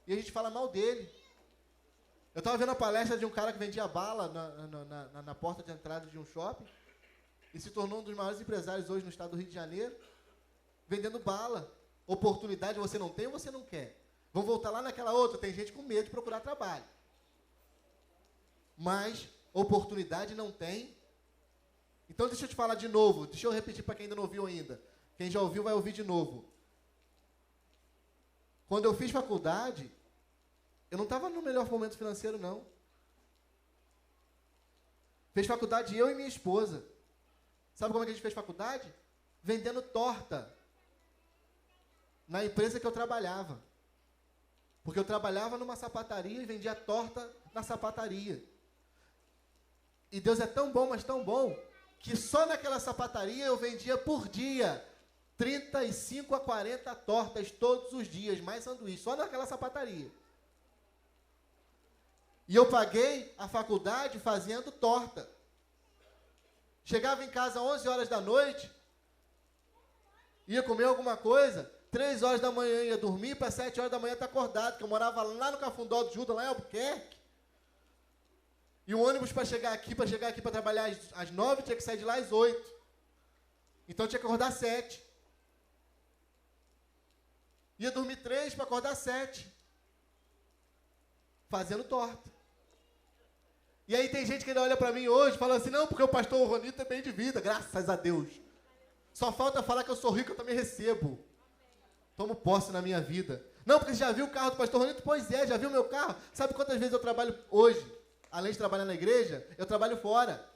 E a gente fala mal dele. Eu estava vendo a palestra de um cara que vendia bala na porta de entrada de um shopping e se tornou um dos maiores empresários hoje no estado do Rio de Janeiro, vendendo bala. Oportunidade você não tem ou você não quer? Vamos voltar lá naquela outra, tem gente com medo de procurar trabalho. Mas oportunidade não tem. Então deixa eu te falar de novo, deixa eu repetir para quem ainda não ouviu ainda. Quem já ouviu vai ouvir de novo. Quando eu fiz faculdade, eu não estava no melhor momento financeiro, não. Fez faculdade eu e minha esposa. Sabe como é que a gente fez faculdade? Vendendo torta. Na empresa que eu trabalhava. Porque eu trabalhava numa sapataria e vendia torta na sapataria. E Deus é tão bom, mas tão bom, que só naquela sapataria eu vendia por dia 35 a 40 tortas todos os dias, mais sanduíche, só naquela sapataria. E eu paguei a faculdade fazendo torta. Chegava em casa às 11 horas da noite, ia comer alguma coisa, 3 horas da manhã ia dormir, para 7 horas da manhã tá acordado, porque eu morava lá no Cafundó do Judas, lá em Albuquerque. E o ônibus para chegar aqui para trabalhar às 9, tinha que sair de lá às 8. Então tinha que acordar às 7. Ia dormir 3 para acordar às 7. Fazendo torta. E aí tem gente que ainda olha para mim hoje e fala assim, não, porque o pastor Ronito é bem de vida, graças a Deus. Só falta falar que eu sou rico, eu também recebo. Tomo posse na minha vida. Não, porque você já viu o carro do pastor Ronito? Pois é, já viu o meu carro? Sabe quantas vezes eu trabalho hoje? Além de trabalhar na igreja, eu trabalho fora.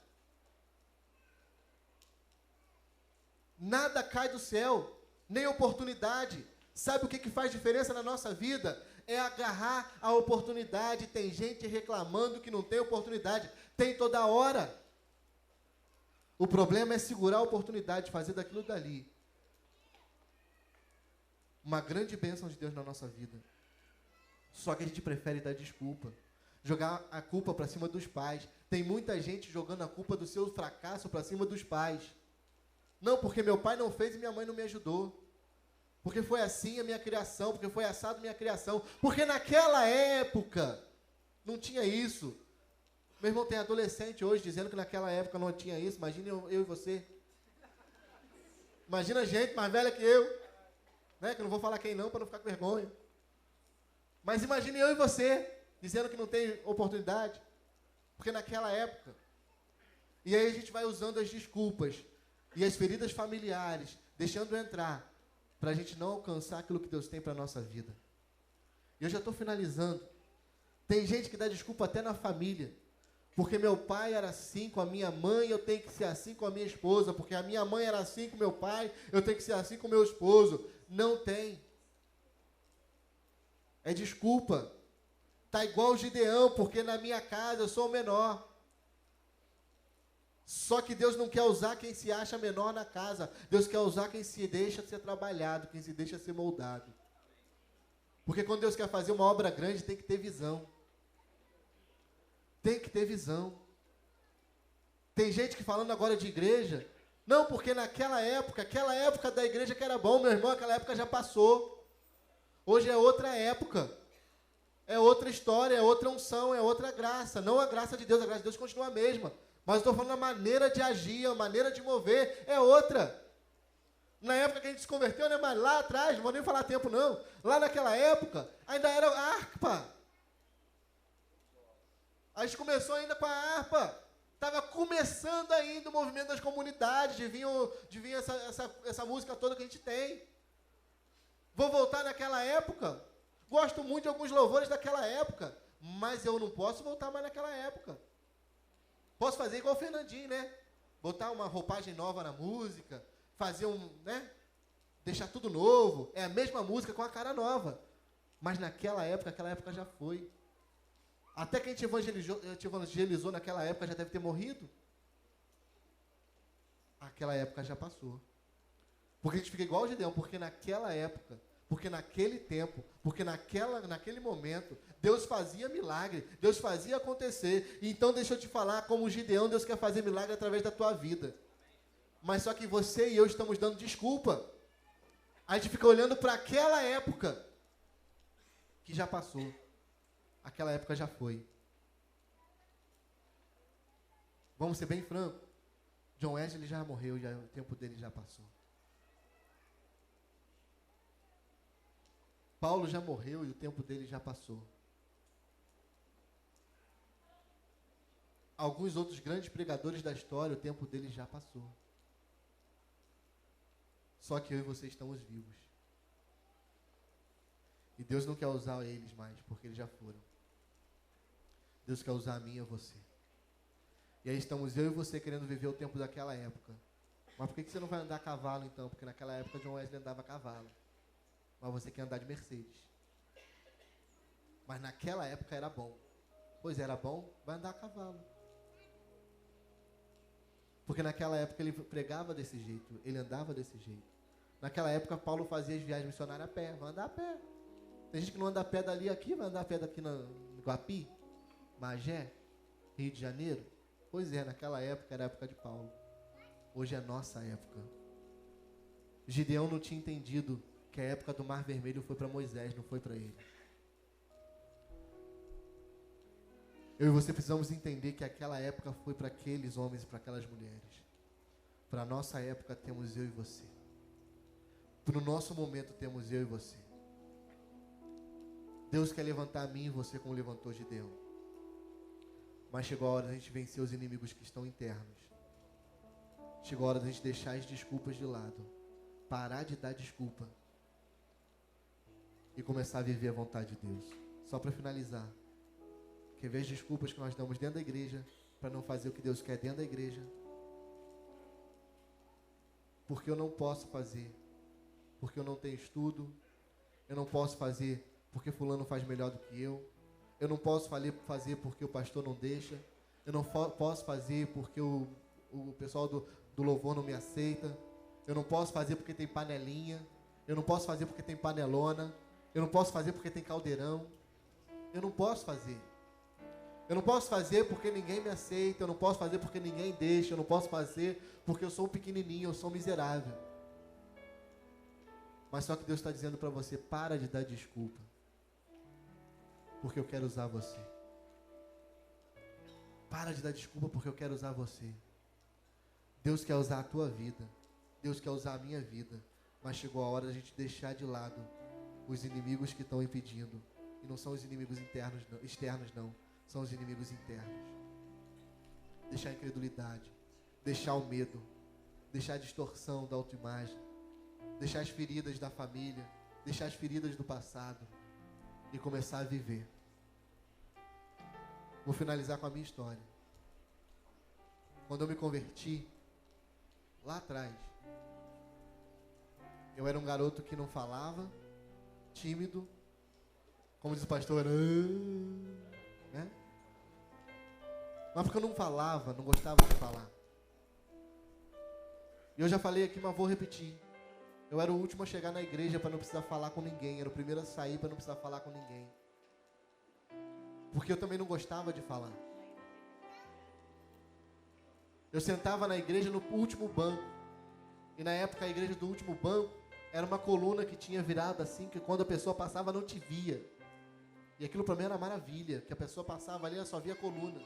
Nada cai do céu, nem oportunidade. Sabe o que faz diferença na nossa vida? É agarrar a oportunidade. Tem gente reclamando que não tem oportunidade. Tem toda hora. O problema é segurar a oportunidade, fazer daquilo dali uma grande bênção de Deus na nossa vida. Só que a gente prefere dar desculpa. Jogar a culpa para cima dos pais. Tem muita gente jogando a culpa do seu fracasso para cima dos pais. Não, porque meu pai não fez e minha mãe não me ajudou. Porque foi assim a minha criação, porque foi assado a minha criação. Porque naquela época não tinha isso. Meu irmão, tem adolescente hoje dizendo que naquela época não tinha isso. Imagina eu e você. Imagina gente mais velha que eu. Né? Que eu não vou falar quem não, para não ficar com vergonha. Mas imagine eu e você dizendo que não tem oportunidade. Porque naquela época. E aí a gente vai usando as desculpas e as feridas familiares, deixando entrar, para a gente não alcançar aquilo que Deus tem para a nossa vida. E eu já estou finalizando. Tem gente que dá desculpa até na família. Porque meu pai era assim com a minha mãe, eu tenho que ser assim com a minha esposa. Porque a minha mãe era assim com meu pai, eu tenho que ser assim com meu esposo. Não tem. É desculpa. Tá igual o Gideão, porque na minha casa eu sou o menor. Só que Deus não quer usar quem se acha menor na casa. Deus quer usar quem se deixa ser trabalhado, quem se deixa ser moldado. Porque quando Deus quer fazer uma obra grande, tem que ter visão. Tem que ter visão. Tem gente que falando agora de igreja, não, porque naquela época da igreja que era bom, meu irmão, aquela época já passou. Hoje é outra época. É outra história, é outra unção, é outra graça. Não a graça de Deus, a graça de Deus continua a mesma. Mas estou falando a maneira de agir, a maneira de mover é outra. Na época que a gente se converteu, né? Mas lá atrás, não vou nem falar tempo não. Lá naquela época, ainda era harpa. A gente começou ainda com a harpa. Estava começando ainda o movimento das comunidades, de vir essa música toda que a gente tem. Vou voltar naquela época. Gosto muito de alguns louvores daquela época, mas eu não posso voltar mais naquela época. Posso fazer igual o Fernandinho, né? Botar uma roupagem nova na música, fazer né? Deixar tudo novo. É a mesma música com a cara nova. Mas aquela época já foi. Até quem te evangelizou naquela época já deve ter morrido. Aquela época já passou. Porque a gente fica igual o Gideão, porque naquela época, porque naquele tempo, porque naquele momento, Deus fazia milagre, Deus fazia acontecer. Então deixa eu te falar, como o Gideão, Deus quer fazer milagre através da tua vida. Mas só que você e eu estamos dando desculpa. A gente fica olhando para aquela época que já passou. Aquela época já foi. Vamos ser bem francos. John Wesley já morreu, o tempo dele já passou. Paulo já morreu e o tempo dele já passou. Alguns outros grandes pregadores da história, o tempo deles já passou. Só que eu e você estamos vivos. E Deus não quer usar eles mais, porque eles já foram. Deus quer usar a mim e a você. E aí estamos eu e você querendo viver o tempo daquela época. Mas por que você não vai andar a cavalo então? Porque naquela época John Wesley andava a cavalo. Mas você quer andar de Mercedes. Mas naquela época era bom. Pois era bom, vai andar a cavalo. Porque naquela época ele pregava desse jeito, ele andava desse jeito. Naquela época Paulo fazia as viagens missionárias a pé, vai andar a pé. Tem gente que não anda a pé dali aqui, vai andar a pé daqui no Guapi, Magé, Rio de Janeiro. Pois é, naquela época era a época de Paulo. Hoje é a nossa época. Gideão não tinha entendido que a época do Mar Vermelho foi para Moisés, não foi para ele. Eu e você precisamos entender que aquela época foi para aqueles homens e para aquelas mulheres. Para a nossa época temos eu e você. Para o nosso momento temos eu e você. Deus quer levantar a mim e você como levantou Gideão. Mas chegou a hora da gente vencer os inimigos que estão internos. Chegou a hora da gente deixar as desculpas de lado. Parar de dar desculpa. E começar a viver a vontade de Deus. Só para finalizar. Que ao invés de desculpas que nós damos dentro da igreja, para não fazer o que Deus quer dentro da igreja. Porque eu não posso fazer. Porque eu não tenho estudo. Eu não posso fazer porque fulano faz melhor do que eu. Eu não posso fazer porque o pastor não deixa. Eu não posso fazer porque o pessoal do louvor não me aceita. Eu não posso fazer porque tem panelinha. Eu não posso fazer porque tem panelona. Eu não posso fazer porque tem caldeirão. Eu não posso fazer. Eu não posso fazer porque ninguém me aceita. Eu não posso fazer porque ninguém deixa. Eu não posso fazer porque eu sou um pequenininho, eu sou um miserável. Mas só que Deus está dizendo para você, para de dar desculpa. Porque eu quero usar você. Para de dar desculpa porque eu quero usar você. Deus quer usar a tua vida. Deus quer usar a minha vida. Mas chegou a hora da gente deixar de lado os inimigos que estão impedindo. E não são os inimigos externos não. São os inimigos internos. Deixar a incredulidade. Deixar o medo. Deixar a distorção da autoimagem. Deixar as feridas da família. Deixar as feridas do passado. E começar a viver. Vou finalizar com a minha história. Quando eu me converti, lá atrás, eu era um garoto que não falava, tímido, como diz o pastor, né? Mas porque eu não falava, não gostava de falar. E eu já falei aqui, mas vou repetir. Eu era o último a chegar na igreja para não precisar falar com ninguém. Era o primeiro a sair para não precisar falar com ninguém. Porque eu também não gostava de falar. Eu sentava na igreja no último banco. E na época a igreja do último banco era uma coluna que tinha virado assim, que quando a pessoa passava não te via. E aquilo para mim era maravilha, que a pessoa passava ali, ela só via a coluna.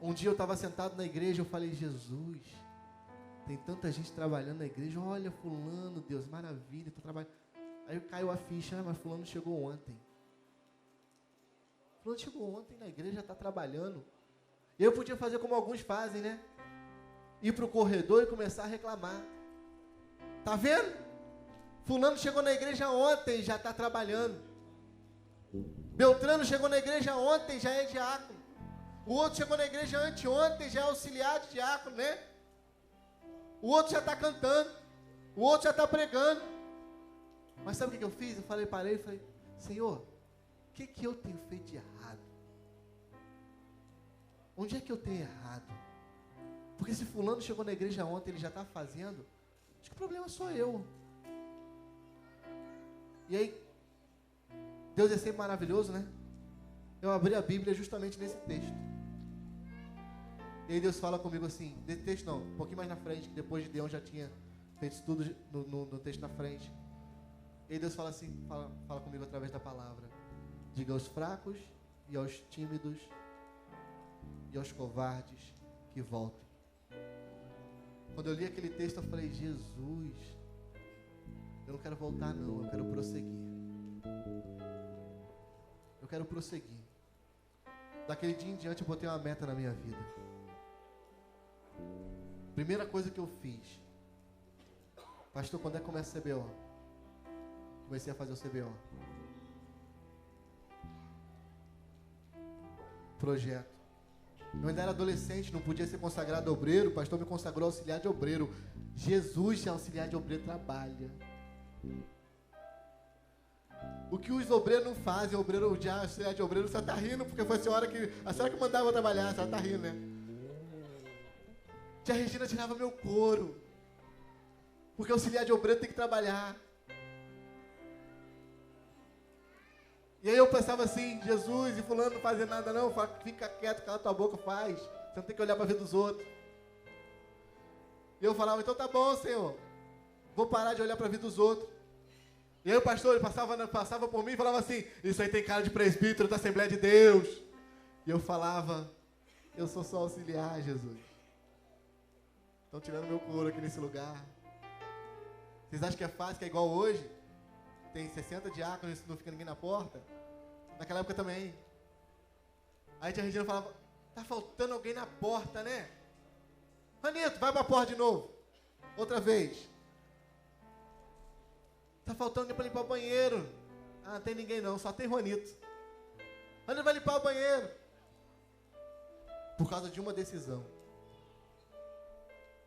Um dia eu estava sentado na igreja, eu falei, Jesus, tem tanta gente trabalhando na igreja, olha fulano, Deus, maravilha, estou trabalhando. Aí caiu a ficha, mas fulano chegou ontem. Fulano chegou ontem na igreja, já está trabalhando. Eu podia fazer como alguns fazem, né? Ir para o corredor e começar a reclamar. Tá vendo? Fulano chegou na igreja ontem, já está trabalhando. Beltrano chegou na igreja ontem, já é diácono. O outro chegou na igreja anteontem, já é auxiliar de diácono, né? O outro já está cantando. O outro já está pregando. Mas sabe o que eu fiz? Eu parei e falei, Senhor, o que eu tenho feito de errado? Onde é que eu tenho errado? Porque se fulano chegou na igreja ontem, ele já está fazendo, acho que o problema sou eu. E aí, Deus é sempre maravilhoso, né? Eu abri a Bíblia justamente nesse texto. E aí Deus fala comigo assim, nesse texto não, um pouquinho mais na frente, que depois de Deus já tinha feito isso tudo no texto na frente. E aí Deus fala assim, fala comigo através da palavra. Diga aos fracos e aos tímidos e aos covardes que voltem. Quando eu li aquele texto eu falei, Jesus, eu não quero voltar não, eu quero prosseguir. Eu quero prosseguir. Daquele dia em diante eu botei uma meta na minha vida. Primeira coisa que eu fiz, pastor, quando é que começa o CBO? Comecei a fazer o CBO. Projeto. Eu ainda era adolescente, não podia ser consagrado obreiro, o pastor me consagrou auxiliar de obreiro. Jesus, auxiliar de obreiro, trabalha. O que os obreiros não fazem, o auxiliar de obreiro, você está rindo, porque foi a senhora que mandava eu trabalhar, a senhora está rindo, né? Tia Regina tirava meu couro, porque auxiliar de obreiro tem que trabalhar. E aí eu pensava assim, Jesus, e fulano não fazia nada não, fica quieto, cala tua boca, faz. Você não tem que olhar para a vida dos outros. E eu falava, então tá bom, Senhor. Vou parar de olhar para a vida dos outros. E aí o pastor, ele passava por mim e falava assim, isso aí tem cara de presbítero da Assembleia de Deus. E eu falava, eu sou só auxiliar, Jesus. Estão tirando meu couro aqui nesse lugar. Vocês acham que é fácil, que é igual hoje? Tem 60 diáconos e não fica ninguém na porta? Naquela época também. Aí a tia Regina falava, tá faltando alguém na porta, né? Juanito, vai pra porta de novo. Outra vez. Tá faltando alguém para limpar o banheiro. Ah, não tem ninguém não, só tem Juanito. Juanito vai limpar o banheiro. Por causa de uma decisão.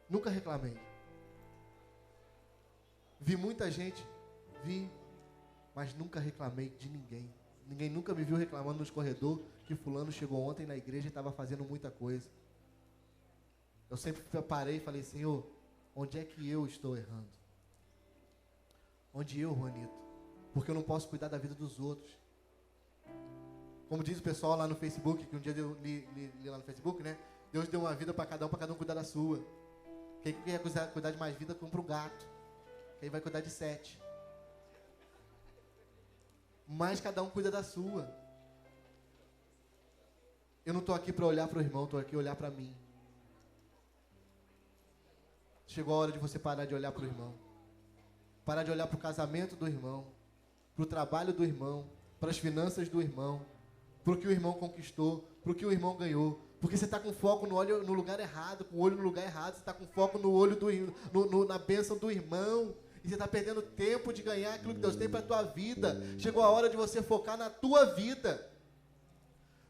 Nunca reclamei. Vi muita gente, mas nunca reclamei de ninguém. Ninguém nunca me viu reclamando nos corredores que fulano chegou ontem na igreja e estava fazendo muita coisa. Eu sempre parei e falei, Senhor, onde é que eu estou errando? Onde eu, Juanito? Porque eu não posso cuidar da vida dos outros. Como diz o pessoal lá no Facebook, que um dia eu li lá no Facebook, né? Deus deu uma vida para cada um cuidar da sua. Quem quer cuidar de mais vida, compra um gato. Quem vai cuidar de 7. Mas cada um cuida da sua. Eu não estou aqui para olhar para o irmão, estou aqui para olhar para mim. Chegou a hora de você parar de olhar para o irmão. Parar de olhar para o casamento do irmão, para o trabalho do irmão, para as finanças do irmão, para o que o irmão conquistou, para o que o irmão ganhou. Porque você está com foco no lugar errado, com o olho no lugar errado. Você está com foco no olho na bênção do irmão. E você está perdendo tempo de ganhar aquilo que Deus tem para a tua vida. Chegou a hora de você focar na tua vida.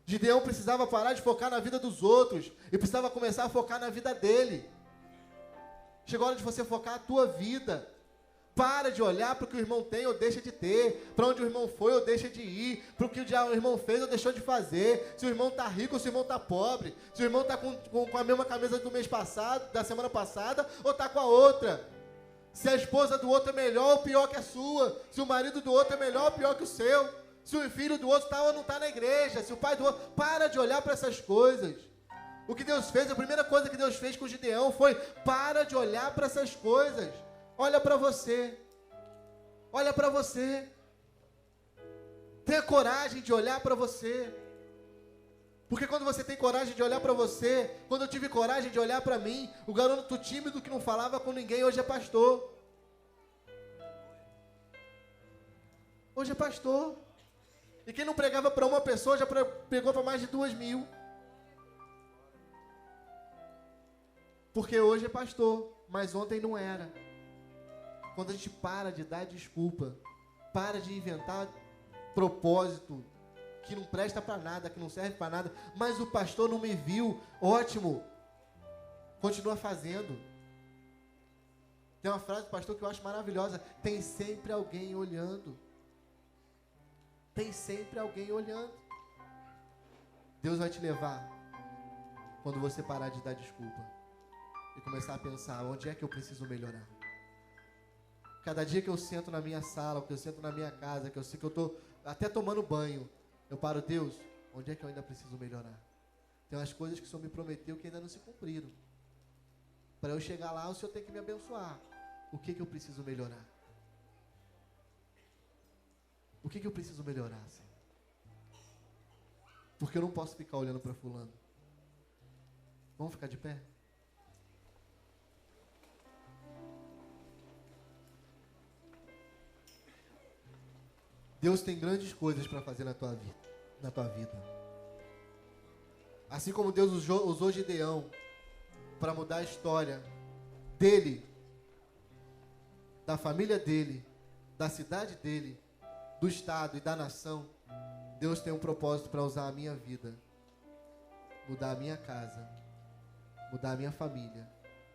Gideão precisava parar de focar na vida dos outros e precisava começar a focar na vida dele. Chegou a hora de você focar na tua vida. Para de olhar para o que o irmão tem ou deixa de ter, para onde o irmão foi ou deixa de ir, para o que o irmão fez ou deixou de fazer, se o irmão está rico ou se o irmão está pobre, se o irmão está com a mesma camisa do mês passado, da semana passada, ou está com a outra. Se a esposa do outro é melhor ou pior que a sua, se o marido do outro é melhor ou pior que o seu, se o filho do outro está ou não está na igreja, se o pai do outro... Para de olhar para essas coisas. O que Deus fez, a primeira coisa que Deus fez com Gideão foi, para de olhar para essas coisas. Olha para você. Olha para você. Tenha coragem de olhar para você. Porque quando você tem coragem de olhar para você, quando eu tive coragem de olhar para mim, o garoto tímido que não falava com ninguém, hoje é pastor. Hoje é pastor. E quem não pregava para uma pessoa, já pregou para mais de 2.000. Porque hoje é pastor, mas ontem não era. Quando a gente para de dar desculpa, para de inventar propósito que não presta para nada, que não serve para nada, mas o pastor não me viu, ótimo, continua fazendo. Tem uma frase do pastor que eu acho maravilhosa, tem sempre alguém olhando. Tem sempre alguém olhando. Deus vai te levar quando você parar de dar desculpa e começar a pensar, onde é que eu preciso melhorar? Cada dia que eu sento na minha sala, que eu sento na minha casa, que eu sei que eu estou até tomando banho, eu paro, Deus, onde é que eu ainda preciso melhorar? Tem umas coisas que o Senhor me prometeu que ainda não se cumpriram. Para eu chegar lá, o Senhor tem que me abençoar. O que eu preciso melhorar? O que eu preciso melhorar, Senhor? Porque eu não posso ficar olhando para fulano. Vamos ficar de pé? Deus tem grandes coisas para fazer na tua vida. Assim como Deus usou Gideão para mudar a história dele, da família dele, da cidade dele, do estado e da nação, Deus tem um propósito para usar a minha vida, mudar a minha casa, mudar a minha família,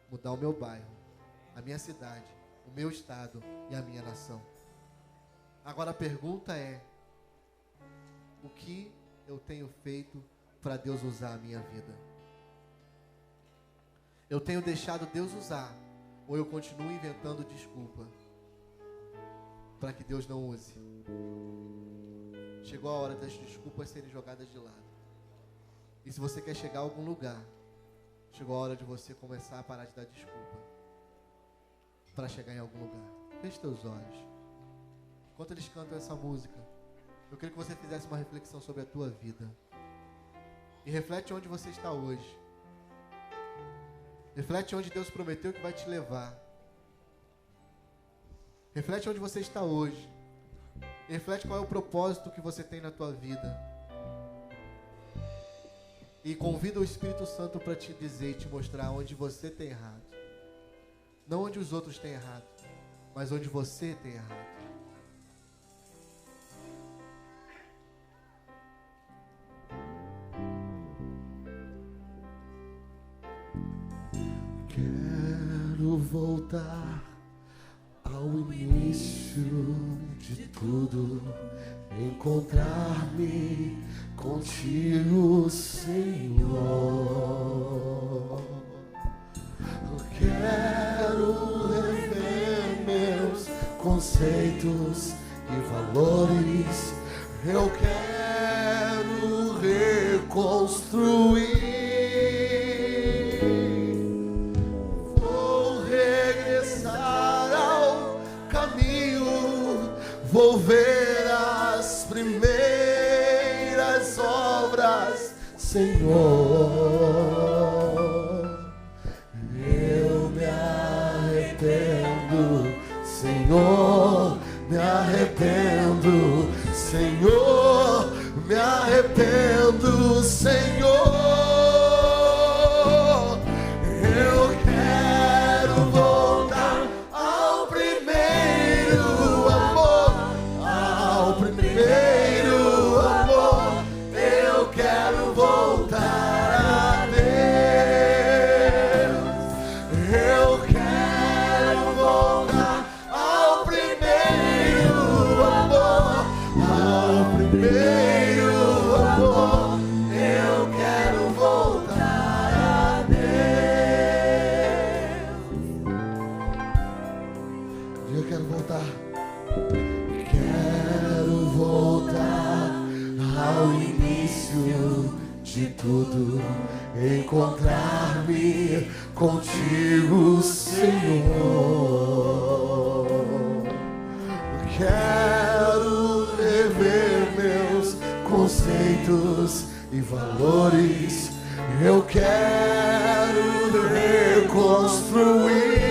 mudar o meu bairro, a minha cidade, o meu estado e a minha nação. Agora a pergunta é, o que eu tenho feito para Deus usar a minha vida? Eu tenho deixado Deus usar, ou eu continuo inventando desculpa para que Deus não use? Chegou a hora das desculpas serem jogadas de lado. E se você quer chegar a algum lugar, chegou a hora de você começar a parar de dar desculpa para chegar em algum lugar. Feche teus olhos. Enquanto eles cantam essa música, eu queria que você fizesse uma reflexão sobre a tua vida. E reflete onde você está hoje. Reflete onde Deus prometeu que vai te levar. Reflete onde você está hoje. Reflete qual é o propósito que você tem na tua vida. E convida o Espírito Santo para te dizer e te mostrar onde você tem errado. Não onde os outros têm errado, mas onde você tem errado. Quero voltar ao início de tudo, encontrar-me contigo, Senhor. Quero rever meus conceitos e valores. Eu quero reconstruir. Vou ver as primeiras obras, Senhor. Eu me arrependo, Senhor. Me arrependo, Senhor. Me arrependo, Senhor. Eu quero voltar ao primeiro amor. Primeiro amor, eu quero voltar a Deus. Eu quero voltar ao primeiro amor. Ao primeiro amor, eu quero voltar a Deus. Eu quero voltar. Ao início de tudo, encontrar-me contigo, Senhor. Quero rever meus conceitos e valores. Eu quero reconstruir.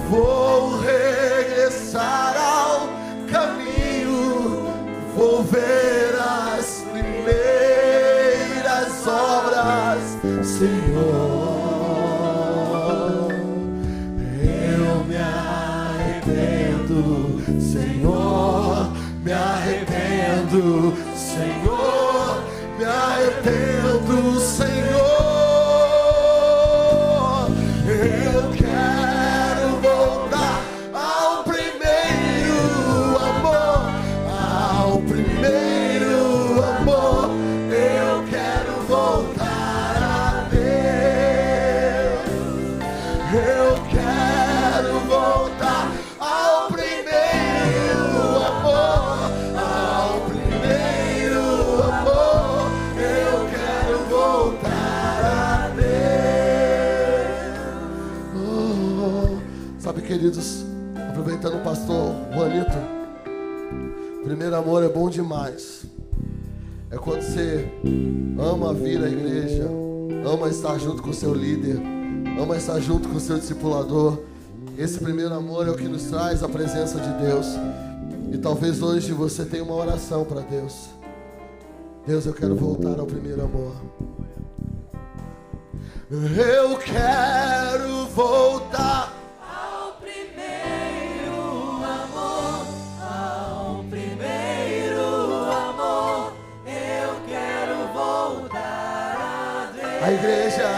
Vou regressar ao caminho, vou ver as primeiras obras, Senhor. Eu me arrependo, Senhor. Me arrependo, Senhor. Me arrependo, Senhor. Eu quero voltar ao primeiro amor, ao primeiro amor. Eu quero voltar a Deus. Eu quero voltar ao primeiro amor, ao primeiro amor. Eu quero voltar a Deus. Sabe, queridos, aproveitando o pastor Juanito, primeiro amor é bom demais. É quando você ama vir à igreja, ama estar junto com o seu líder, ama estar junto com o seu discipulador. Esse primeiro amor é o que nos traz a presença de Deus. E talvez hoje você tenha uma oração para Deus. Deus, eu quero voltar ao primeiro amor. Eu quero voltar ao primeiro amor, ao primeiro amor. Eu quero voltar a Deus. à igreja.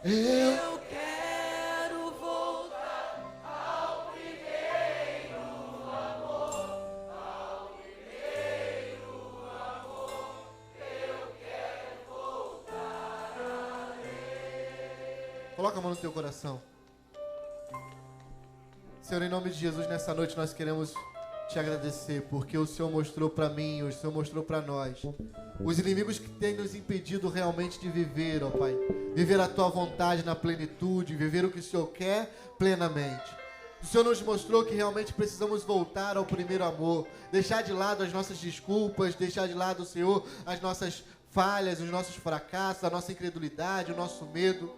Eu quero voltar ao primeiro amor, ao primeiro amor. Eu quero voltar a Deus. Coloca a mão no teu coração. Senhor, em nome de Jesus, nessa noite nós queremos te agradecer, porque o Senhor mostrou para mim, o Senhor mostrou para nós os inimigos que têm nos impedido realmente de viver, ó Pai. Viver a Tua vontade na plenitude, viver o que o Senhor quer plenamente. O Senhor nos mostrou que realmente precisamos voltar ao primeiro amor, deixar de lado as nossas desculpas, deixar de lado, Senhor, as nossas falhas, os nossos fracassos, a nossa incredulidade, o nosso medo.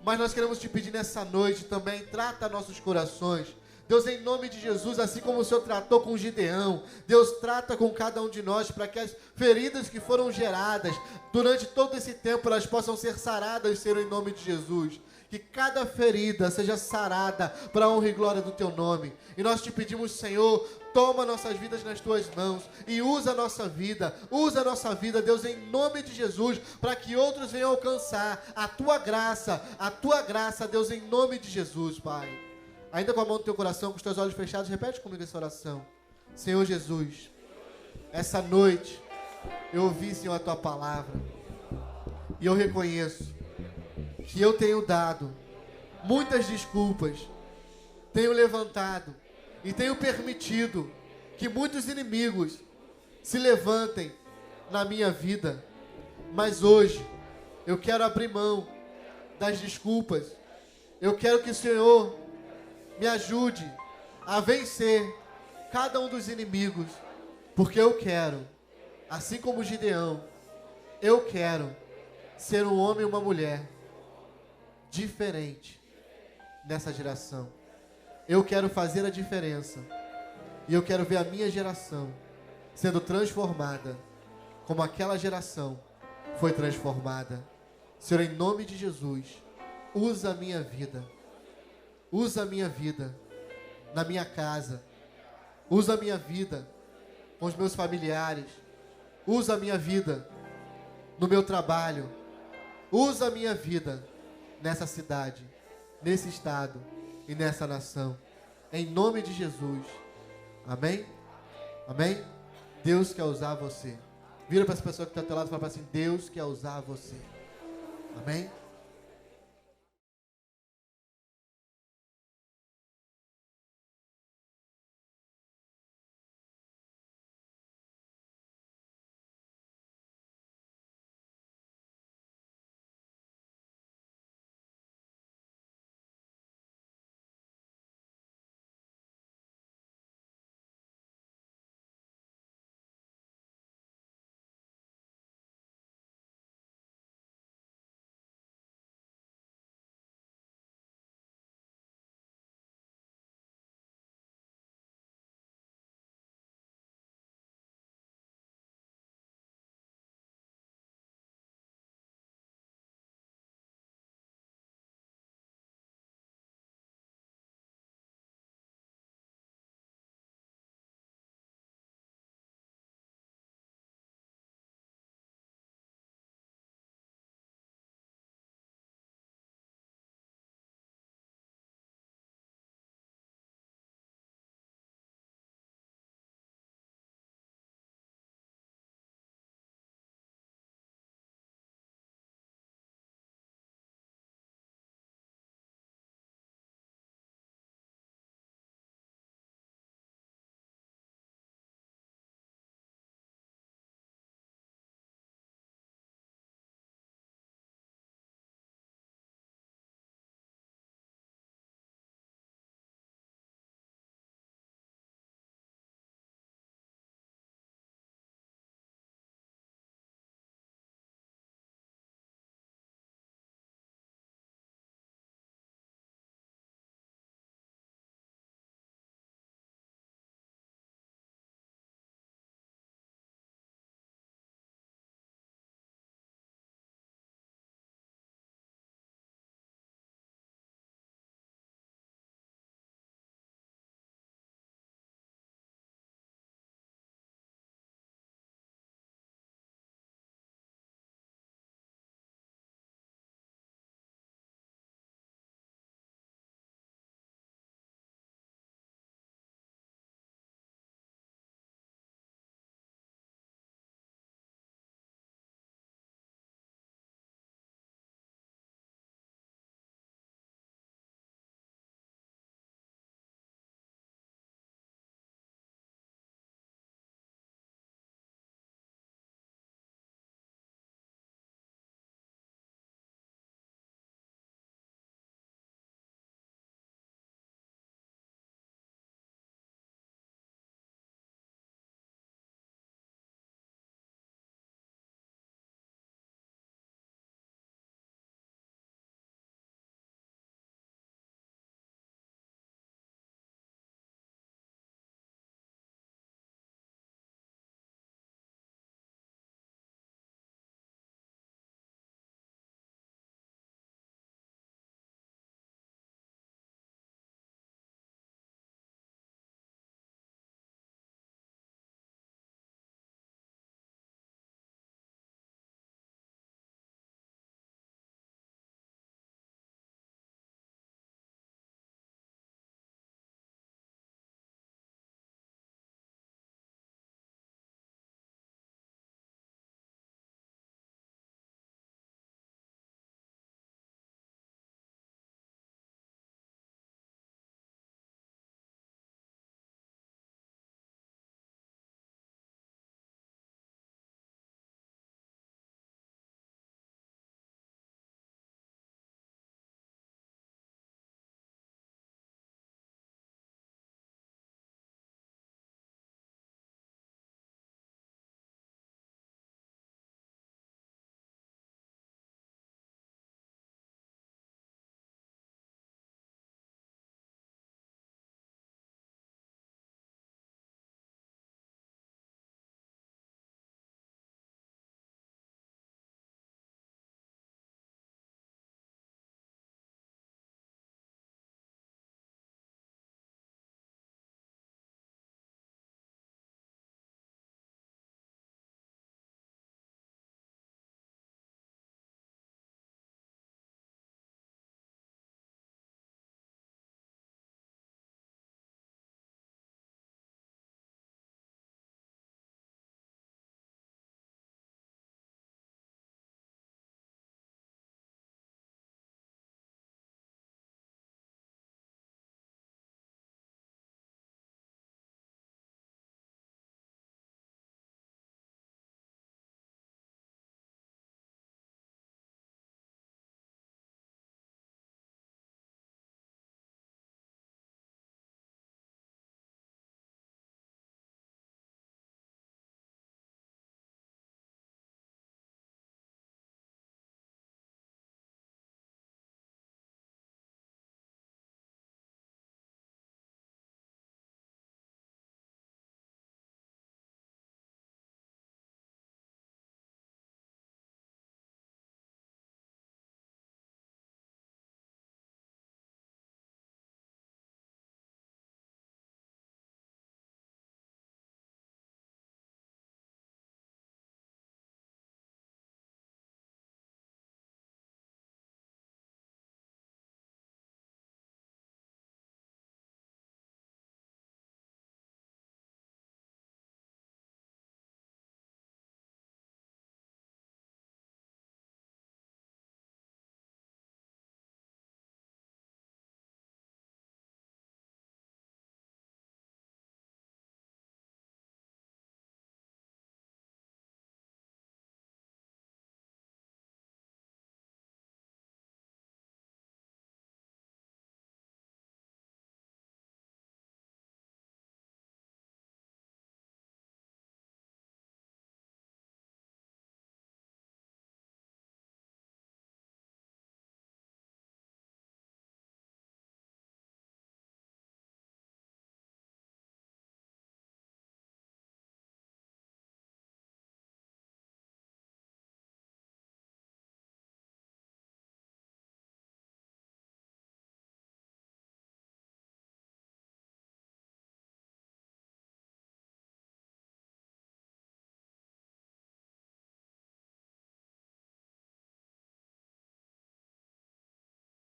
Mas nós queremos te pedir nessa noite também, trata nossos corações. Deus, em nome de Jesus, assim como o Senhor tratou com Gideão, Deus trata com cada um de nós para que as feridas que foram geradas durante todo esse tempo, elas possam ser saradas, Senhor, em nome de Jesus. Que cada ferida seja sarada para a honra e glória do Teu nome. E nós te pedimos, Senhor, toma nossas vidas nas Tuas mãos e usa a nossa vida, Deus, em nome de Jesus, para que outros venham alcançar a Tua graça, Deus, em nome de Jesus, Pai. Ainda com a mão no teu coração, com os teus olhos fechados, repete comigo essa oração. Senhor Jesus, essa noite eu ouvi, Senhor, a Tua palavra e eu reconheço que eu tenho dado muitas desculpas, tenho levantado e tenho permitido que muitos inimigos se levantem na minha vida. Mas hoje eu quero abrir mão das desculpas. Eu quero que o Senhor me ajude a vencer cada um dos inimigos, porque eu quero, assim como Gideão, eu quero ser um homem e uma mulher diferente nessa geração. Eu quero fazer a diferença e eu quero ver a minha geração sendo transformada como aquela geração foi transformada. Senhor, em nome de Jesus, usa a minha vida. Usa a minha vida na minha casa. Usa a minha vida com os meus familiares. Usa a minha vida no meu trabalho. Usa a minha vida nessa cidade, nesse estado e nessa nação. Em nome de Jesus. Amém? Amém? Deus quer usar você. Vira para essa pessoa que está ao teu lado e fala assim: Deus quer usar você. Amém?